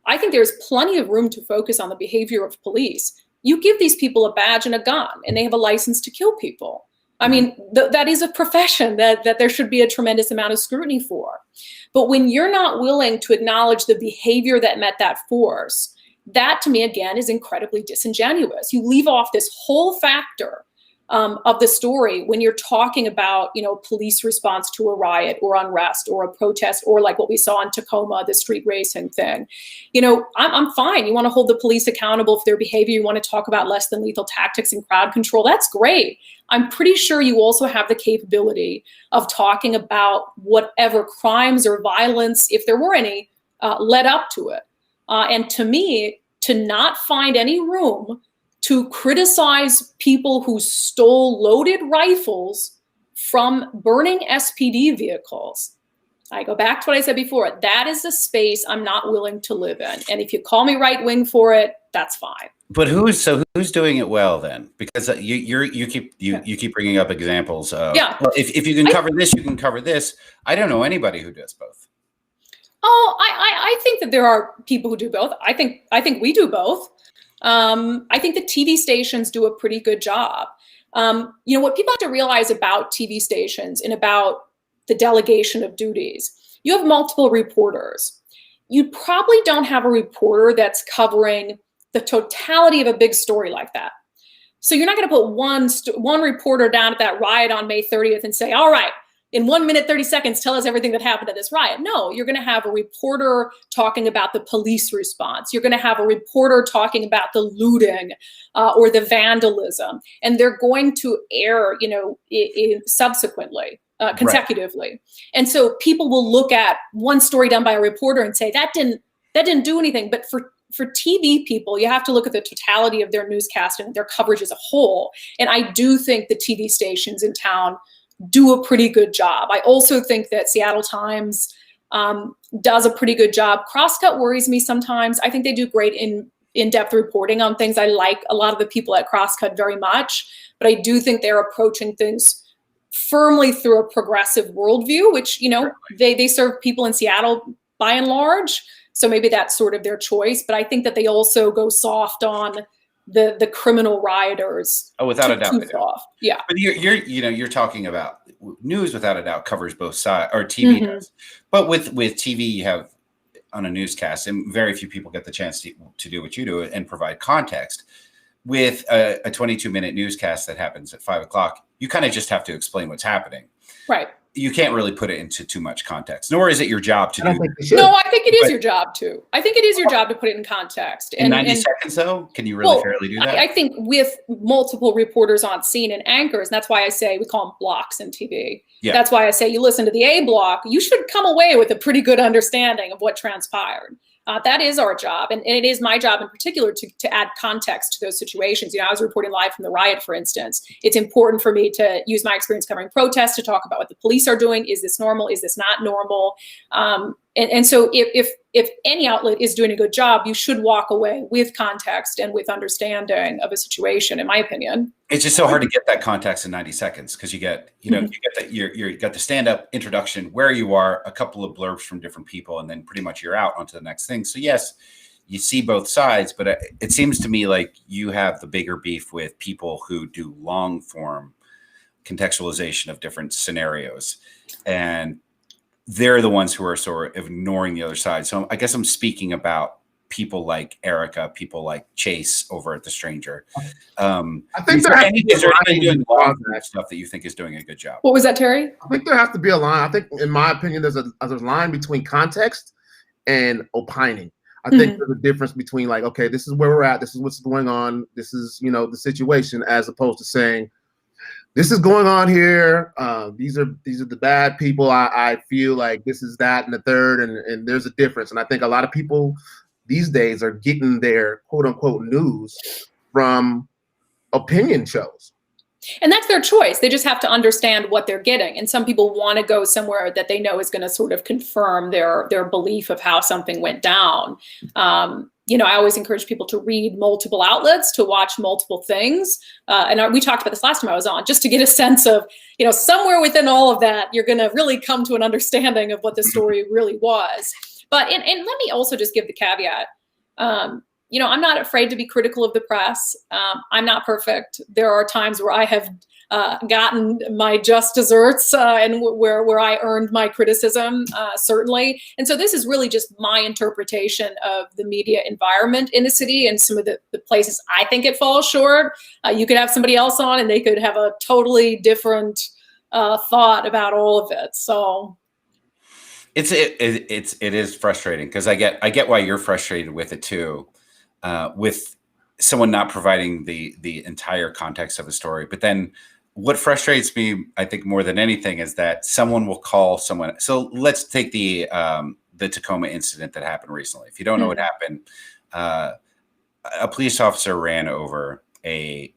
I think there's plenty of room to focus on the behavior of police. You give these people a badge and a gun, and they have a license to kill people. I mean, that is a profession that there should be a tremendous amount of scrutiny for. But when you're not willing to acknowledge the behavior that met that force, that to me, again, is incredibly disingenuous. You leave off this whole factor of the story when you're talking about, police response to a riot or unrest or a protest, or like what we saw in Tacoma, the street racing thing. I'm fine. You want to hold the police accountable for their behavior. You want to talk about less than lethal tactics and crowd control. That's great. I'm pretty sure you also have the capability of talking about whatever crimes or violence, if there were any, led up to it. And to me, to not find any room to criticize people who stole loaded rifles from burning SPD vehicles. I go back to what I said before. That is a space I'm not willing to live in. And if you call me right wing for it, that's fine. But who's doing it well then? Because you keep bringing up examples of, well, if you can cover this, you can cover this. I don't know anybody who does both. Oh, I think that there are people who do both. I think we do both. I think the TV stations do a pretty good job. What people have to realize about TV stations and about the delegation of duties, you have multiple reporters. You probably don't have a reporter that's covering the totality of a big story like that. So you're not going to put one reporter down at that riot on May 30th and say, all right, in 1 minute, 30 seconds, tell us everything that happened at this riot. No, you're going to have a reporter talking about the police response. You're going to have a reporter talking about the looting or the vandalism. And they're going to air, subsequently, consecutively. Right. And so people will look at one story done by a reporter and say, that didn't do anything. But for TV people, you have to look at the totality of their newscast and their coverage as a whole. And I do think the TV stations in town do a pretty good job. I also think that Seattle Times does a pretty good job. Crosscut worries me sometimes. I think they do great in-depth reporting on things. I like a lot of the people at Crosscut very much, but I do think they're approaching things firmly through a progressive worldview, which, they serve people in Seattle by and large. So maybe that's sort of their choice. But I think that they also go soft on the criminal rioters. Oh, without a doubt. Yeah. But you're talking about news, without a doubt, covers both sides, or TV does. But with TV, you have on a newscast, and very few people get the chance to do what you do and provide context. With a 22-minute newscast that happens at 5 o'clock, you kind of just have to explain what's happening. Right. You can't really put it into too much context, nor is it your job to do that. No, I think it is your job to. I think it is your job to put it in context. In 90 seconds, though? Can you really fairly do that? I think with multiple reporters on scene and anchors, and that's why I say we call them blocks in TV. Yeah. That's why I say you listen to the A block, you should come away with a pretty good understanding of what transpired. That is our job. And it is my job in particular to add context to those situations. I was reporting live from the riot, for instance. It's important for me to use my experience covering protests to talk about what the police are doing. Is this normal? Is this not normal? And so if any outlet is doing a good job, you should walk away with context and with understanding of a situation, in my opinion. It's just so hard to get that context in 90 seconds because you get you got the stand-up introduction, where you are, a couple of blurbs from different people, and then pretty much you're out onto the next thing. So yes, you see both sides, but it seems to me like you have the bigger beef with people who do long form contextualization of different scenarios, and they're the ones who are sort of ignoring the other side. So I guess I'm speaking about people like Erica, people like Chase over at The Stranger. I think is there anybody doing stuff that you think is doing a good job? What was that, Terry? I think there has to be a line. I think, in my opinion, there's a line between context and opining. I think there's a difference between like, okay, this is where we're at. This is what's going on. This is, the situation, as opposed to saying, this is going on here. These are the bad people. I feel like this is that and the third, and there's a difference. And I think a lot of people these days are getting their quote unquote news from opinion shows. And that's their choice. They just have to understand what they're getting. And some people want to go somewhere that they know is going to sort of confirm their belief of how something went down. I always encourage people to read multiple outlets, to watch multiple things. And we talked about this last time I was on, just to get a sense of, somewhere within all of that, you're going to really come to an understanding of what the story really was. But, and let me also just give the caveat, I'm not afraid to be critical of the press. I'm not perfect. There are times where I have gotten my just desserts and where I earned my criticism, certainly. And so this is really just my interpretation of the media environment in the city and some of the places I think it falls short. You could have somebody else on and they could have a totally different thought about all of it. So it is frustrating because I get why you're frustrated with it too. With someone not providing the entire context of a story. But then what frustrates me, I think, more than anything is that someone will call someone. So let's take the Tacoma incident that happened recently. If you don't know what happened, a police officer ran over I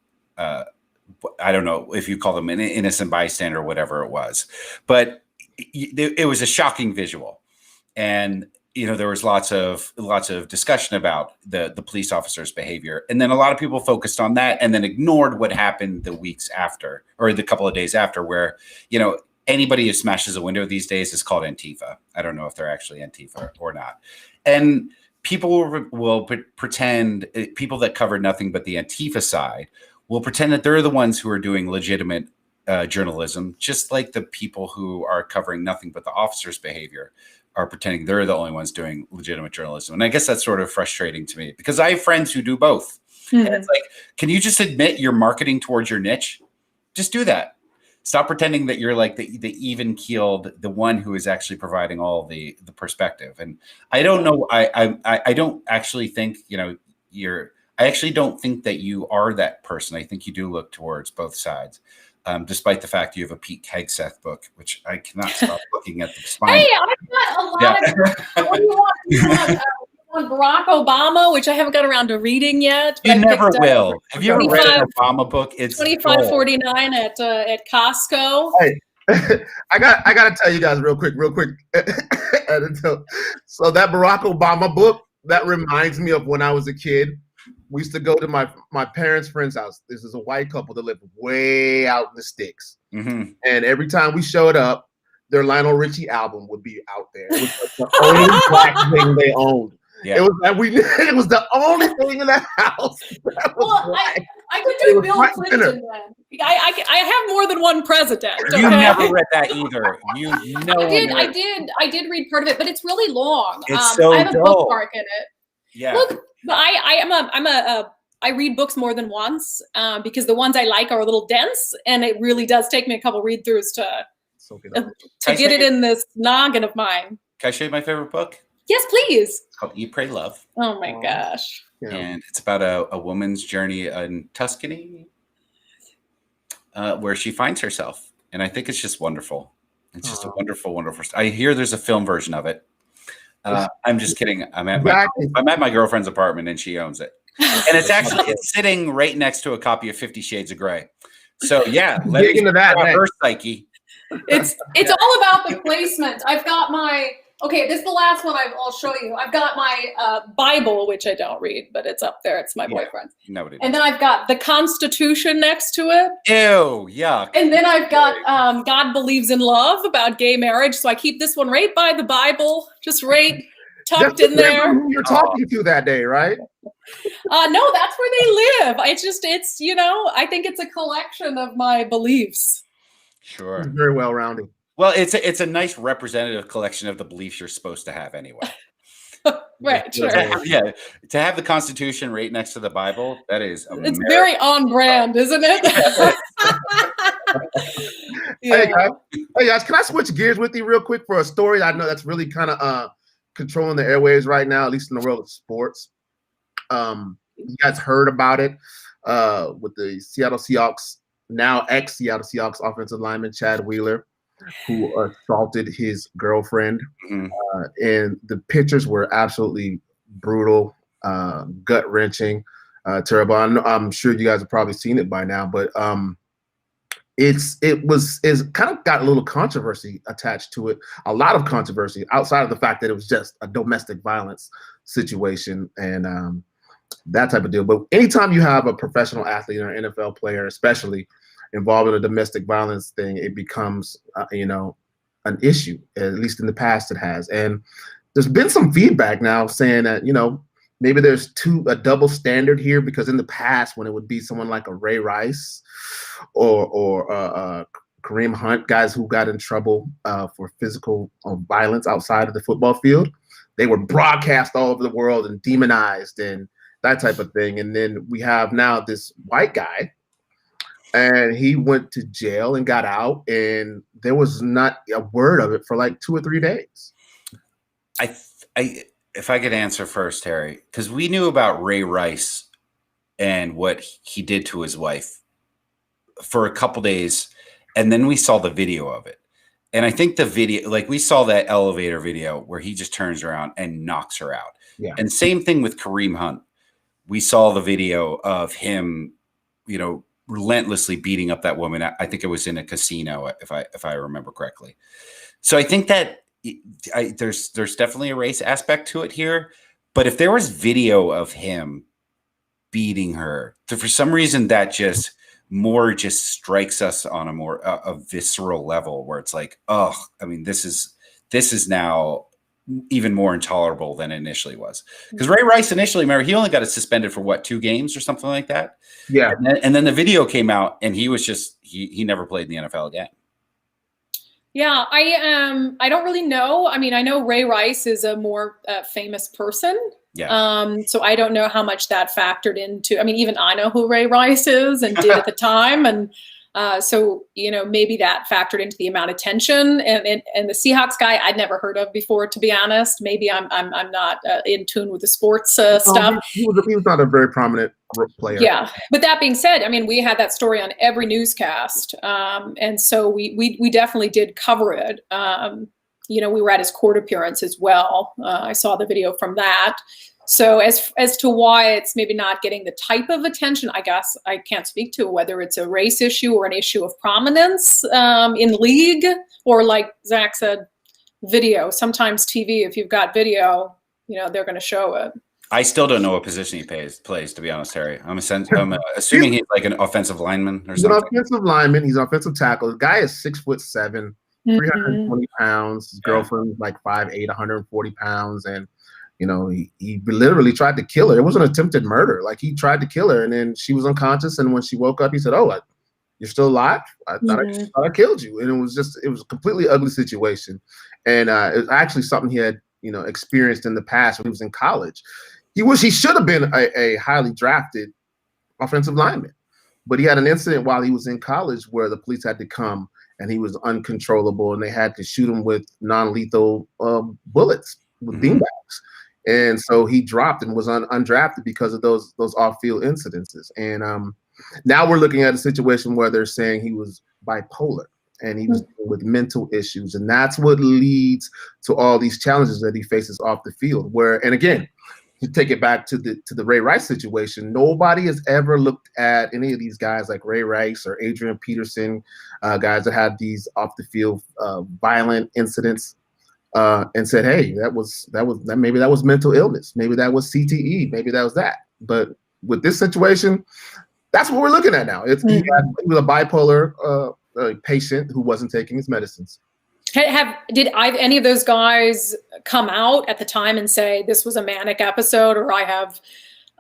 don't know if you call them an innocent bystander or whatever it was, but it was a shocking visual. And there was lots of discussion about the police officer's behavior. And then a lot of people focused on that and then ignored what happened the weeks after, or the couple of days after, where, anybody who smashes a window these days is called Antifa. I don't know if they're actually Antifa or not. And people will pretend, people that cover nothing but the Antifa side will pretend that they're the ones who are doing legitimate journalism, just like the people who are covering nothing but the officer's behavior are pretending they're the only ones doing legitimate journalism. And I guess that's sort of frustrating to me because I have friends who do both. And it's like, can you just admit you're marketing towards your niche? Just do that. Stop pretending that you're like the even-keeled, the one who is actually providing all the perspective. And I don't know, I don't actually think, I actually don't think that you are that person. I think you do look towards both sides. Despite the fact you have a Pete Hegseth book, which I cannot stop looking at the spine. Hey, I've got a lot of. What do you want Barack Obama, which I haven't got around to reading yet. You never will. Have you ever read an Obama book? It's $25.49 at Costco. Hey, I got to tell you guys real quick. So that Barack Obama book, that reminds me of when I was a kid. We used to go to my parents' friend's house. This is a white couple that lived way out in the sticks. And every time we showed up, their Lionel Richie album would be out there. It was like the only black thing they owned. Yeah. It was like it was the only thing in the house. I could do Bill Clinton then. I have more than one president. Okay? You never read that either. I did read part of it, but it's really long. It's so I have a dull. bookmark in it. Yeah. Look, but I read books more than once because the ones I like are a little dense, and it really does take me a couple read throughs to get it in this noggin of mine. Can I show you my favorite book? Yes, please. It's called Eat, Pray, Love. Oh my gosh. And it's about a woman's journey in Tuscany where she finds herself. And I think it's just wonderful. It's just a wonderful, wonderful story. I hear there's a film version of it. I'm just kidding. I'm at my girlfriend's apartment and she owns it. And it's sitting right next to a copy of 50 Shades of Grey. So yeah, let's get into that. Her psyche. It's all about the placement. I've got this is the last one I'll show you. I've got my Bible, which I don't read, but it's up there. It's my boyfriend's. Nobody. And then I've got the Constitution next to it. Ew, yuck. And then I've got God Believes in Love about gay marriage. So I keep this one right by the Bible, just right tucked in there. Who you're talking to that day, right? No, that's where they live. It's I think it's a collection of my beliefs. Sure. It's very well rounded. Well, it's a nice representative collection of the beliefs you're supposed to have anyway. Right, sure. To have the Constitution right next to the Bible, that is It's very on brand, isn't it? Hey guys, can I switch gears with you real quick for a story I know that's really kind of controlling the airwaves right now, at least in the world of sports. You guys heard about it with the Seattle Seahawks, now ex-Seattle Seahawks offensive lineman Chad Wheeler, who assaulted his girlfriend. And the pictures were absolutely brutal, gut-wrenching, terrible. I'm sure you guys have probably seen it by now, but it's kind of got a little controversy attached to it, a lot of controversy outside of the fact that it was just a domestic violence situation and that type of deal. But anytime you have a professional athlete or an NFL player, especially involved in a domestic violence thing, it becomes, an issue. At least in the past it has. And there's been some feedback now saying that, maybe there's a double standard here, because in the past when it would be someone like a Ray Rice or Kareem Hunt, guys who got in trouble for physical violence outside of the football field, they were broadcast all over the world and demonized and that type of thing. And then we have now this white guy, and he went to jail and got out, and there was not a word of it for like 2 or 3 days. If I could answer first, Harry, because we knew about Ray Rice and what he did to his wife for a couple days, and then we saw the video of it. And I think the video, like we saw that elevator video where he just turns around and knocks her out. Yeah. And same thing with Kareem Hunt. We saw the video of him, relentlessly beating up that woman. I think it was in a casino, if I remember correctly. So I think that there's definitely a race aspect to it here. But if there was video of him beating her, for some reason that just strikes us on a more a visceral level, where it's like, this is now even more intolerable than it initially was. Because Ray Rice initially, remember, he only got suspended for 2 games or something like that. Yeah. And then the video came out, and he was just he never played in the NFL again. Yeah, I don't really know. I mean, I know Ray Rice is a more famous person. Yeah. So I don't know how much that factored into. I mean, even I know who Ray Rice is and did at the time, and so maybe that factored into the amount of tension. And the Seahawks guy I'd never heard of before, to be honest. Maybe I'm not in tune with the sports stuff. He was not a very prominent player. Yeah, but that being said, I mean, we had that story on every newscast, and so we definitely did cover it. We were at his court appearance as well. I saw the video from that. So as to why it's maybe not getting the type of attention, I guess I can't speak to whether it's a race issue or an issue of prominence in league, or like Zach said, video. Sometimes TV, if you've got video, they're going to show it. I still don't know what position he plays, to be honest, Harry. I'm assuming he's like an offensive lineman or something. He's an offensive lineman. He's an offensive tackle. The guy is 6'7", 320 pounds. His girlfriend is like 5'8", 140 pounds. And, he literally tried to kill her. It was an attempted murder. Like, he tried to kill her, and then she was unconscious. And when she woke up, he said, you're still alive? I thought I killed you. And it was a completely ugly situation. And it was actually something he had, experienced in the past when he was in college. He should have been a highly drafted offensive lineman, but he had an incident while he was in college where the police had to come, and he was uncontrollable, and they had to shoot him with non-lethal bullets with beanbags. And so he dropped and was undrafted because of those off-field incidences. And now we're looking at a situation where they're saying he was bipolar and he was dealing with mental issues, and that's what leads to all these challenges that he faces off the field. And again, to take it back to the Ray Rice situation, nobody has ever looked at any of these guys like Ray Rice or Adrian Peterson, guys that had these off the field violent incidents, and said, "Hey, maybe that was mental illness, maybe that was CTE, maybe that was that." But with this situation, that's what we're looking at now. He was a bipolar patient who wasn't taking his medicines. Did any of those guys come out at the time and say this was a manic episode, or I have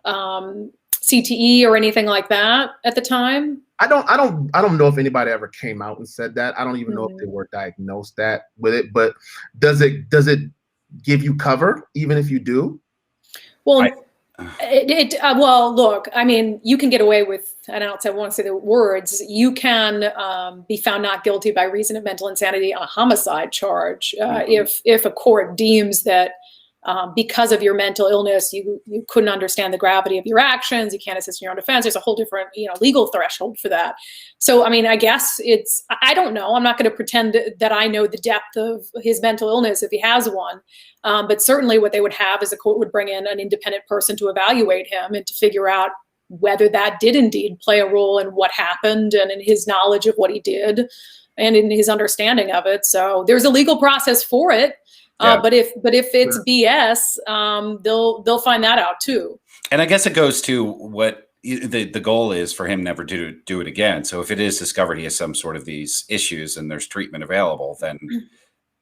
CTE or anything like that at the time? I don't know if anybody ever came out and said that. I don't even know if they were diagnosed with it. But does it give you cover even if you do? Well, well, look, I mean, you can get away with, I don't want to say the words, you can be found not guilty by reason of mental insanity on a homicide charge if a court deems that because of your mental illness, you couldn't understand the gravity of your actions, you can't assist in your own defense. There's a whole different, legal threshold for that. So, I mean, I guess I don't know. I'm not going to pretend that I know the depth of his mental illness if he has one. But certainly what they would have is the court would bring in an independent person to evaluate him and to figure out whether that did indeed play a role in what happened and in his knowledge of what he did and in his understanding of it. So there's a legal process for it. Yeah. But if it's BS, they'll find that out too. And I guess it goes to what the goal is for him never to do it again. So if it is discovered he has some sort of these issues and there's treatment available, then.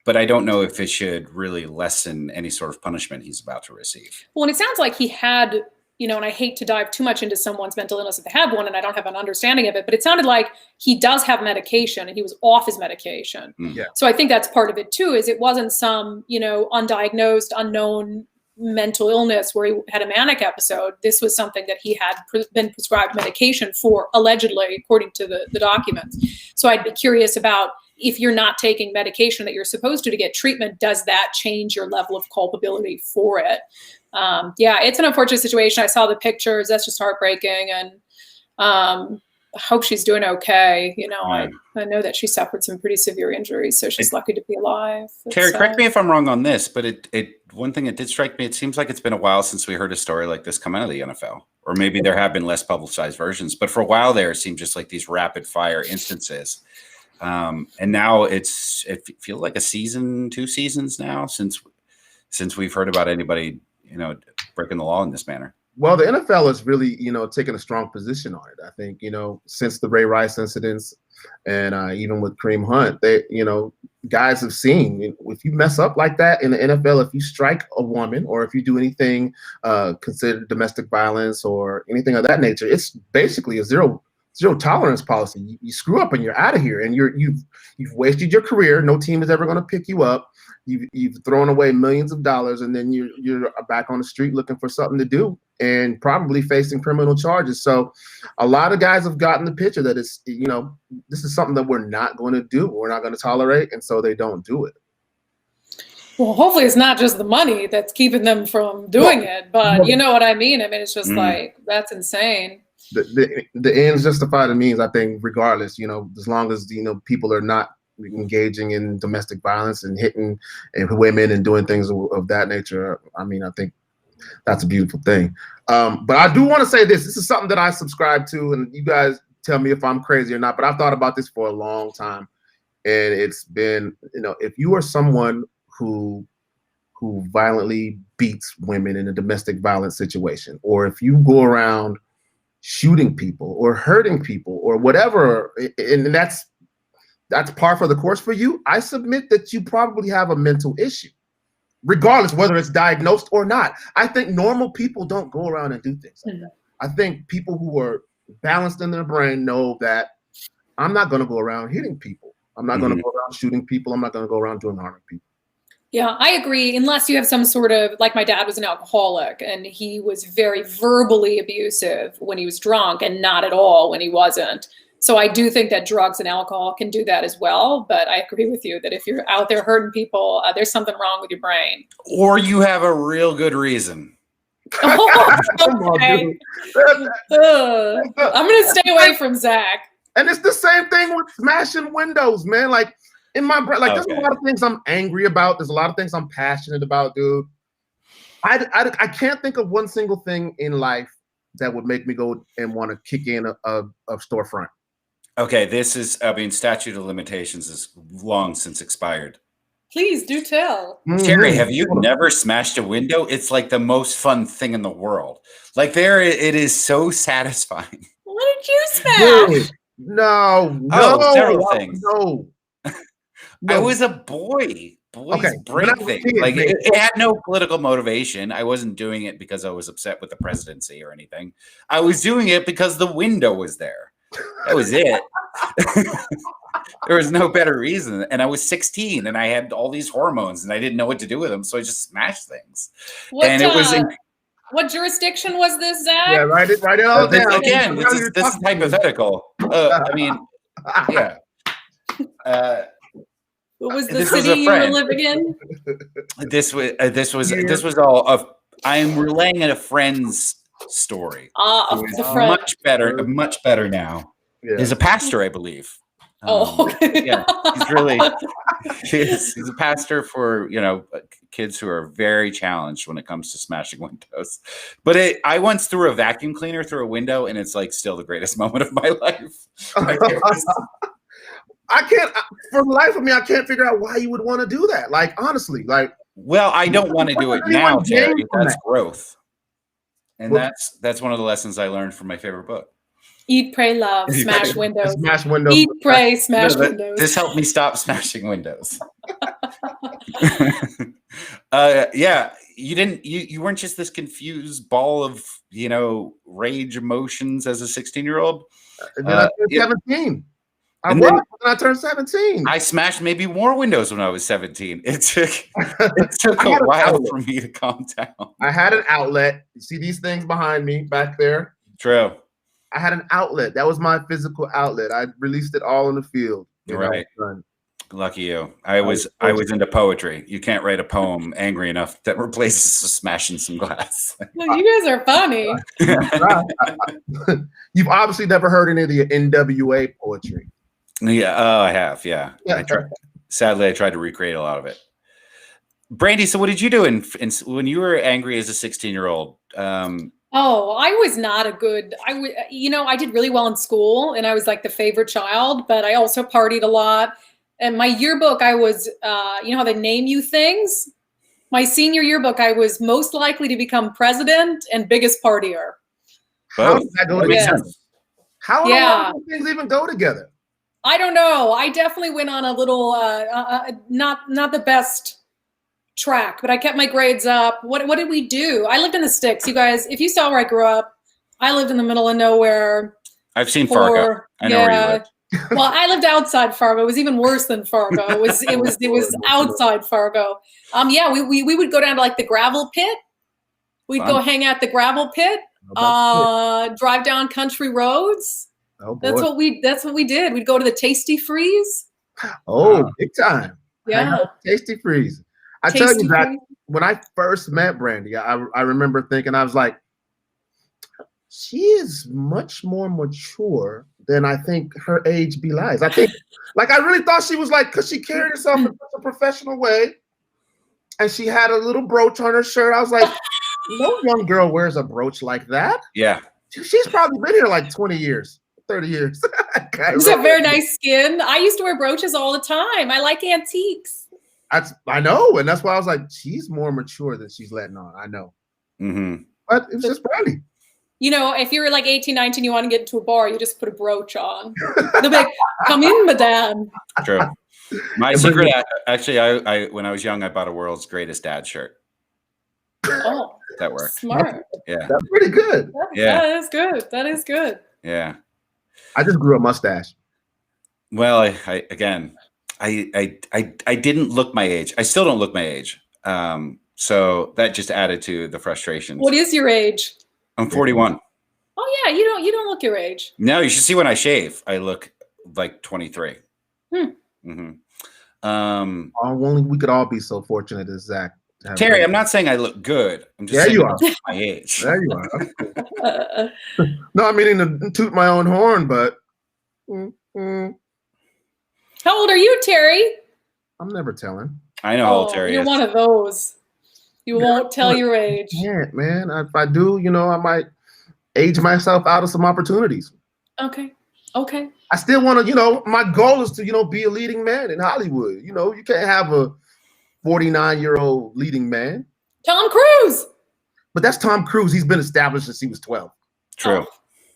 But I don't know if it should really lessen any sort of punishment he's about to receive. Well, and it sounds like he had, and I hate to dive too much into someone's mental illness if they have one, and I don't have an understanding of it, but it sounded like he does have medication and he was off his medication. Yeah. So I think that's part of it too, is it wasn't some, undiagnosed, unknown mental illness where he had a manic episode. This was something that he had been prescribed medication for, allegedly, according to the documents. So I'd be curious about, if you're not taking medication that you're supposed to get treatment, does that change your level of culpability for it? Yeah, it's an unfortunate situation. I saw the pictures. That's just heartbreaking. And I hope she's doing okay. I know that she suffered some pretty severe injuries, so she's lucky to be alive. Terry, correct me if I'm wrong on this, but one thing that did strike me, it seems like it's been a while since we heard a story like this come out of the NFL. Or maybe there have been less publicized versions. But for a while there, it seemed just like these rapid fire instances. And now it feels like a season, 2 seasons now since we've heard about anybody, breaking the law in this manner. Well, the NFL has really, taken a strong position on it. I think, since the Ray Rice incidents and even with Kareem Hunt, they, guys have seen if you mess up like that in the NFL, if you strike a woman or if you do anything considered domestic violence or anything of that nature, it's basically a zero tolerance policy. You screw up and you're out of here, and you've wasted your career. No team is ever going to pick you up. You've thrown away millions of dollars, and then you're back on the street looking for something to do and probably facing criminal charges. So a lot of guys have gotten the picture that it's, this is something that we're not going to do. We're not going to tolerate. And so they don't do it. Well, hopefully it's not just the money that's keeping them from doing it, but you know what I mean? I mean, it's just like, that's insane. The ends justify the means, I think, regardless, as long as, people are not engaging in domestic violence and hitting women and doing things of that nature. I mean, I think that's a beautiful thing. But I do want to say this is something that I subscribe to, and you guys tell me if I'm crazy or not, but I've thought about this for a long time. And it's been, if you are someone who violently beats women in a domestic violence situation, or if you go around shooting people or hurting people or whatever, and that's par for the course for you, I submit that you probably have a mental issue, regardless whether it's diagnosed or not. I think normal people don't go around and do things like that. I think people who are balanced in their brain know that I'm not going to go around hitting people. I'm not going to go around shooting people. I'm not going to go around doing harm to people. Yeah, I agree. Unless you have some sort of, like my dad was an alcoholic and he was very verbally abusive when he was drunk and not at all when he wasn't. So I do think that drugs and alcohol can do that as well. But I agree with you that if you're out there hurting people, there's something wrong with your brain. Or you have a real good reason. Oh, okay. I'm going to stay away from Zach. And it's the same thing with smashing windows, man. Like in my brain, there's a lot of things I'm angry about. There's a lot of things I'm passionate about, dude. I can't think of one single thing in life that would make me go and want to kick in a storefront. Okay, this is, statute of limitations is long since expired. Please do tell. Terry, have you never smashed a window? It's like the most fun thing in the world. Like it is so satisfying. What did you smash? Dude, no. Several things. No. I was a boy. Boys break things. Like it had no political motivation. I wasn't doing it because I was upset with the presidency or anything. I was doing it because the window was there. That was it. There was no better reason. And I was 16 and I had all these hormones and I didn't know what to do with them. So I just smashed things. What jurisdiction was this, Zach? Yeah, write it all This, down. again, this is hypothetical. I mean, yeah. What was the This was city a you were friend. living in? This was all of. I'm relaying a friend's story. The friend. Much better now. Yeah. He's a pastor, I believe. Okay. Yeah, he's a pastor for kids who are very challenged when it comes to smashing windows. But I once threw a vacuum cleaner through a window, and it's like still the greatest moment of my life. I can't, for the life of me, I can't figure out why you would want to do that. Like, honestly, like. Well, I don't want to do it now, Terry. That's growth. And that's one of the lessons I learned from my favorite book. Eat, pray, love, smash windows. Smash windows. Eat, pray, smash windows. This helped me stop smashing windows. Yeah, you weren't just this confused ball of rage emotions as a 16-year-old. And then I turned 17. When I turned 17. I smashed maybe more windows when I was 17. It took a while for me to calm down. I had an outlet. You see these things behind me back there? True. I had an outlet. That was my physical outlet. I released it all in the field. Right. Lucky you. I was into poetry. You can't write a poem angry enough that replaces smashing some glass. Well, you guys are funny. You've obviously never heard any of the NWA poetry. Yeah. Oh, I have. Yeah. Sadly, I tried to recreate a lot of it. Brandi, so what did you do when you were angry as a 16-year-old? I was not a good. I did really well in school, and I was like the favorite child. But I also partied a lot. And my yearbook, I was, how they name you things. My senior yearbook, I was most likely to become president and biggest partier. How does that go together? How do those things even go together? I don't know. I definitely went on a little, not the best track, but I kept my grades up. What did we do? I lived in the sticks. You guys, if you saw where I grew up, I lived in the middle of nowhere. I've seen Fargo. I know where you live. Well, I lived outside Fargo. It was even worse than Fargo. It was outside Fargo. We would go down to like the gravel pit. We'd go hang out the gravel pit. Drive down country roads. Oh, boy. That's what we did. We'd go to the Tasty Freeze. Oh, big time. Yeah. Tasty Freeze. I tell you that when I first met Brandi, I remember thinking, I was like, she is much more mature than I think her age belies. I think, I really thought she was because she carried herself in such a professional way, and she had a little brooch on her shirt. I was like, no young girl wears a brooch like that. Yeah. She's probably been here 20 years, 30 years. She's got very nice skin. I used to wear brooches all the time. I like antiques. I know, and that's why I was like, she's more mature than she's letting on. I know. Mm-hmm. But it was just Brandi. If you're 18, 19, you want to get into a bar, you just put a brooch on. They'll be like, come in, madame. True. My secret, actually, I when I was young, I bought a World's Greatest Dad shirt. Oh, that worked. Smart. Yeah. That's pretty good. That is good. That is good. Yeah. I just grew a mustache. Well, I didn't look my age. I still don't look my age. So that just added to the frustrations. What is your age? I'm 41. Oh yeah, you don't look your age. No, you should see when I shave. I look like 23. Mm-hmm. Only we could all be so fortunate as Zach. Terry, I'm not saying I look good. I'm just saying you are. My age. There you are. Not meaning to toot my own horn, but. How old are you, Terry? I'm never telling. I know how old Terry is. You're one of those. You won't tell your age. Yeah, man. If I do, I might age myself out of some opportunities. Okay. I still want to, my goal is to, be a leading man in Hollywood. You can't have a 49-year-old leading man. Tom Cruise. But that's Tom Cruise. He's been established since he was 12. True.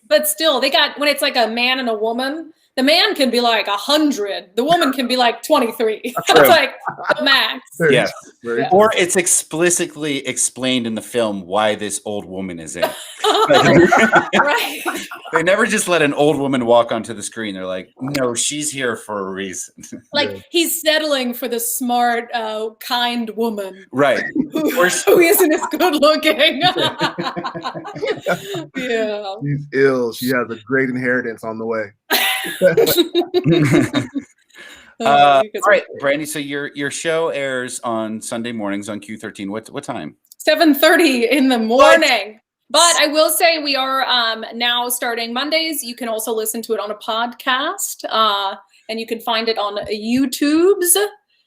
But still, they got, when it's like a man and a woman, The man can be like 100. The woman can be like 23. It's True. like the max. Yes. Yeah. Or it's explicitly explained in the film why this old woman is in it. Right. They never just let an old woman walk onto the screen. They're like, no, she's here for a reason. Like he's settling for the smart, kind woman. Right. Who isn't as good looking. Yeah. She's ill. She has a great inheritance on the way. All right, Brandi. So your show airs on Sunday mornings on Q13. What time? 7:30 in the morning. But I will say we are now starting Mondays. You can also listen to it on a podcast, and you can find it on YouTube's.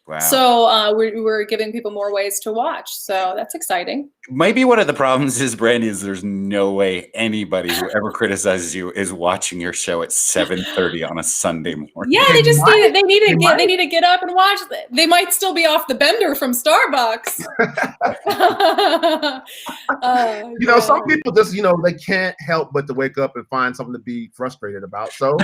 Wow. So we're giving people more ways to watch. So that's exciting. Maybe one of the problems is, Brandi, is there's no way anybody who ever criticizes you is watching your show at 7:30 on a Sunday morning. Yeah, they just need to get up and watch. They might still be off the bender from Starbucks. Some people just, they can't help but to wake up and find something to be frustrated about. So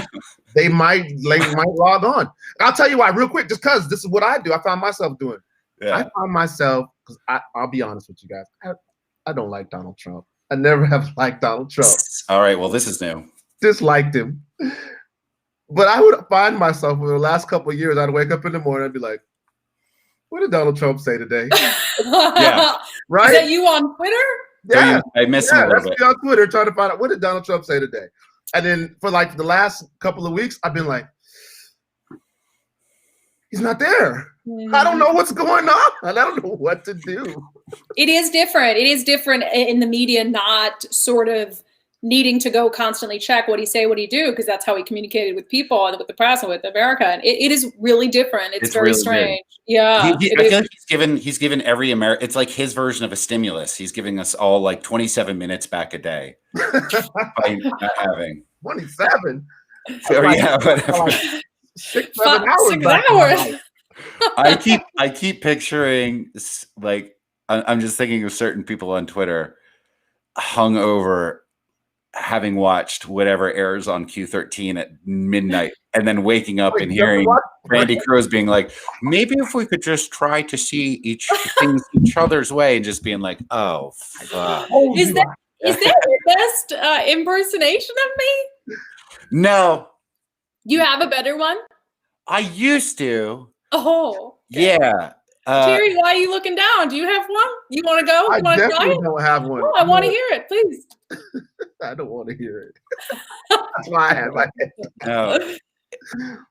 they might log on. I'll tell you why real quick, just because this is what I do. I find myself doing. Yeah. I find myself, because I'll be honest with you guys, I don't like Donald Trump. I never have liked Donald Trump. All right, well, this is new. Disliked him. But I would find myself for the last couple of years, I'd wake up in the morning and be like, what did Donald Trump say today? Yeah. Right? Is that you on Twitter? Yeah. I miss him a little bit. Me on Twitter trying to find out, what did Donald Trump say today? And then for like the last couple of weeks, I've been like, he's not there. I don't know what's going on. I don't know what to do. It is different. It is different in the media, not sort of needing to go constantly check what he say, what he do, because that's how he communicated with people and with the press and with America. And it is really different. It's very really strange. Yeah. I feel like he's given every American, it's like his version of a stimulus. He's giving us all like 27 minutes back a day. By not having 27. Yeah, whatever. 6 hours. I keep picturing, like, I'm just thinking of certain people on Twitter hungover, having watched whatever airs on Q13 at midnight, and then waking up and hearing Brandi Kruse being like, maybe if we could just try to see each other's way, and just being like, oh, fuck. Is that your best impersonation of me? No. You have a better one? I used to. Oh. Okay. Yeah. Terry, why are you looking down? Do you have one? You want to go? I definitely don't have one. Oh, I want to hear it, please. I don't want to hear it. That's why I have my head. No.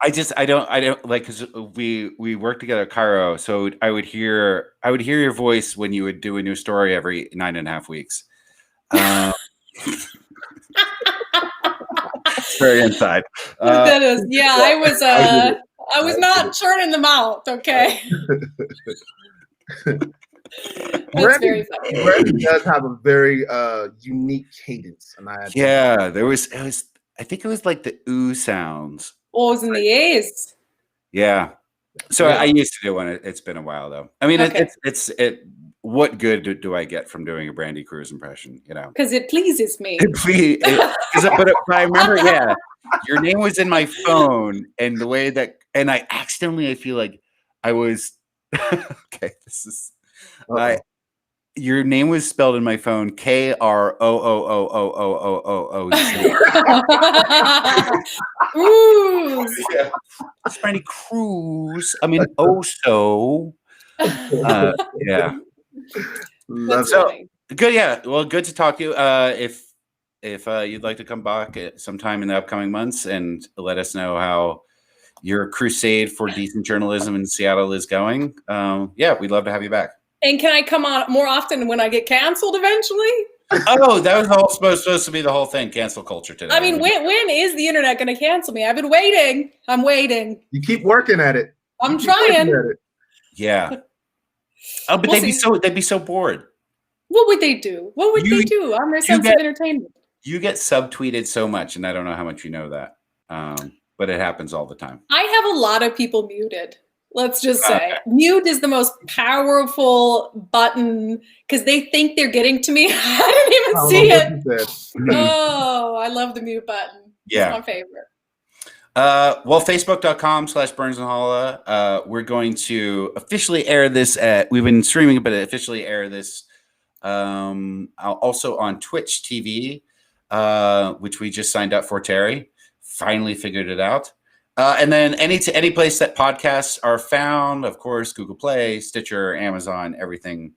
I don't like, because we work together at Cairo, so I would hear your voice when you would do a new story every 9.5 weeks. It's very inside. That is, yeah. I was not churning them out. Okay. That's very funny. Brandi does have a very unique cadence, and I think it was like the ooh sounds. O's and the A's. Yeah. So I used to do one. It's been a while though. I mean, okay. What good do I get from doing a Brandi Kruse impression? Because it pleases me. But I remember, your name was in my phone, and the way that, and I feel like I was okay. This is your name was spelled in my phone KROOOOOOOOC. Yeah. It's Brandi Kruse. I mean, yeah. That's funny. Good, yeah. Well, good to talk to you. If you'd like to come back at sometime in the upcoming months and let us know how your crusade for decent journalism in Seattle is going, we'd love to have you back. And can I come on more often when I get canceled eventually? Oh, that was supposed to be the whole thing, cancel culture today. I mean, when is the internet going to cancel me? I've been waiting. I'm waiting. You keep working at it. I'm trying. Yeah. Oh, but they'd be so bored. What would they do? What would they do? I'm their sense of entertainment. You get subtweeted so much, and I don't know how much you know that, but it happens all the time. I have a lot of people muted. Let's just say mute is the most powerful button because they think they're getting to me. I didn't even see it. Oh, I love the mute button. Yeah. It's my favorite. Well, facebook.com/Burns and Holla. We're going to officially air this we've been streaming, but officially air this also on Twitch TV, which we just signed up for, Terry. Finally figured it out. And then any place that podcasts are found, of course, Google Play, Stitcher, Amazon, everything.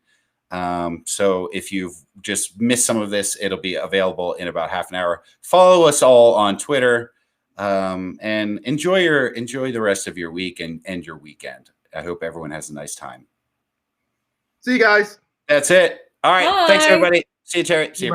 So if you've just missed some of this, it'll be available in about half an hour. Follow us all on Twitter, and enjoy the rest of your week and your weekend. I hope everyone has a nice time. See you guys. That's it. All right. Bye. Thanks, everybody. See you, Terry. See you.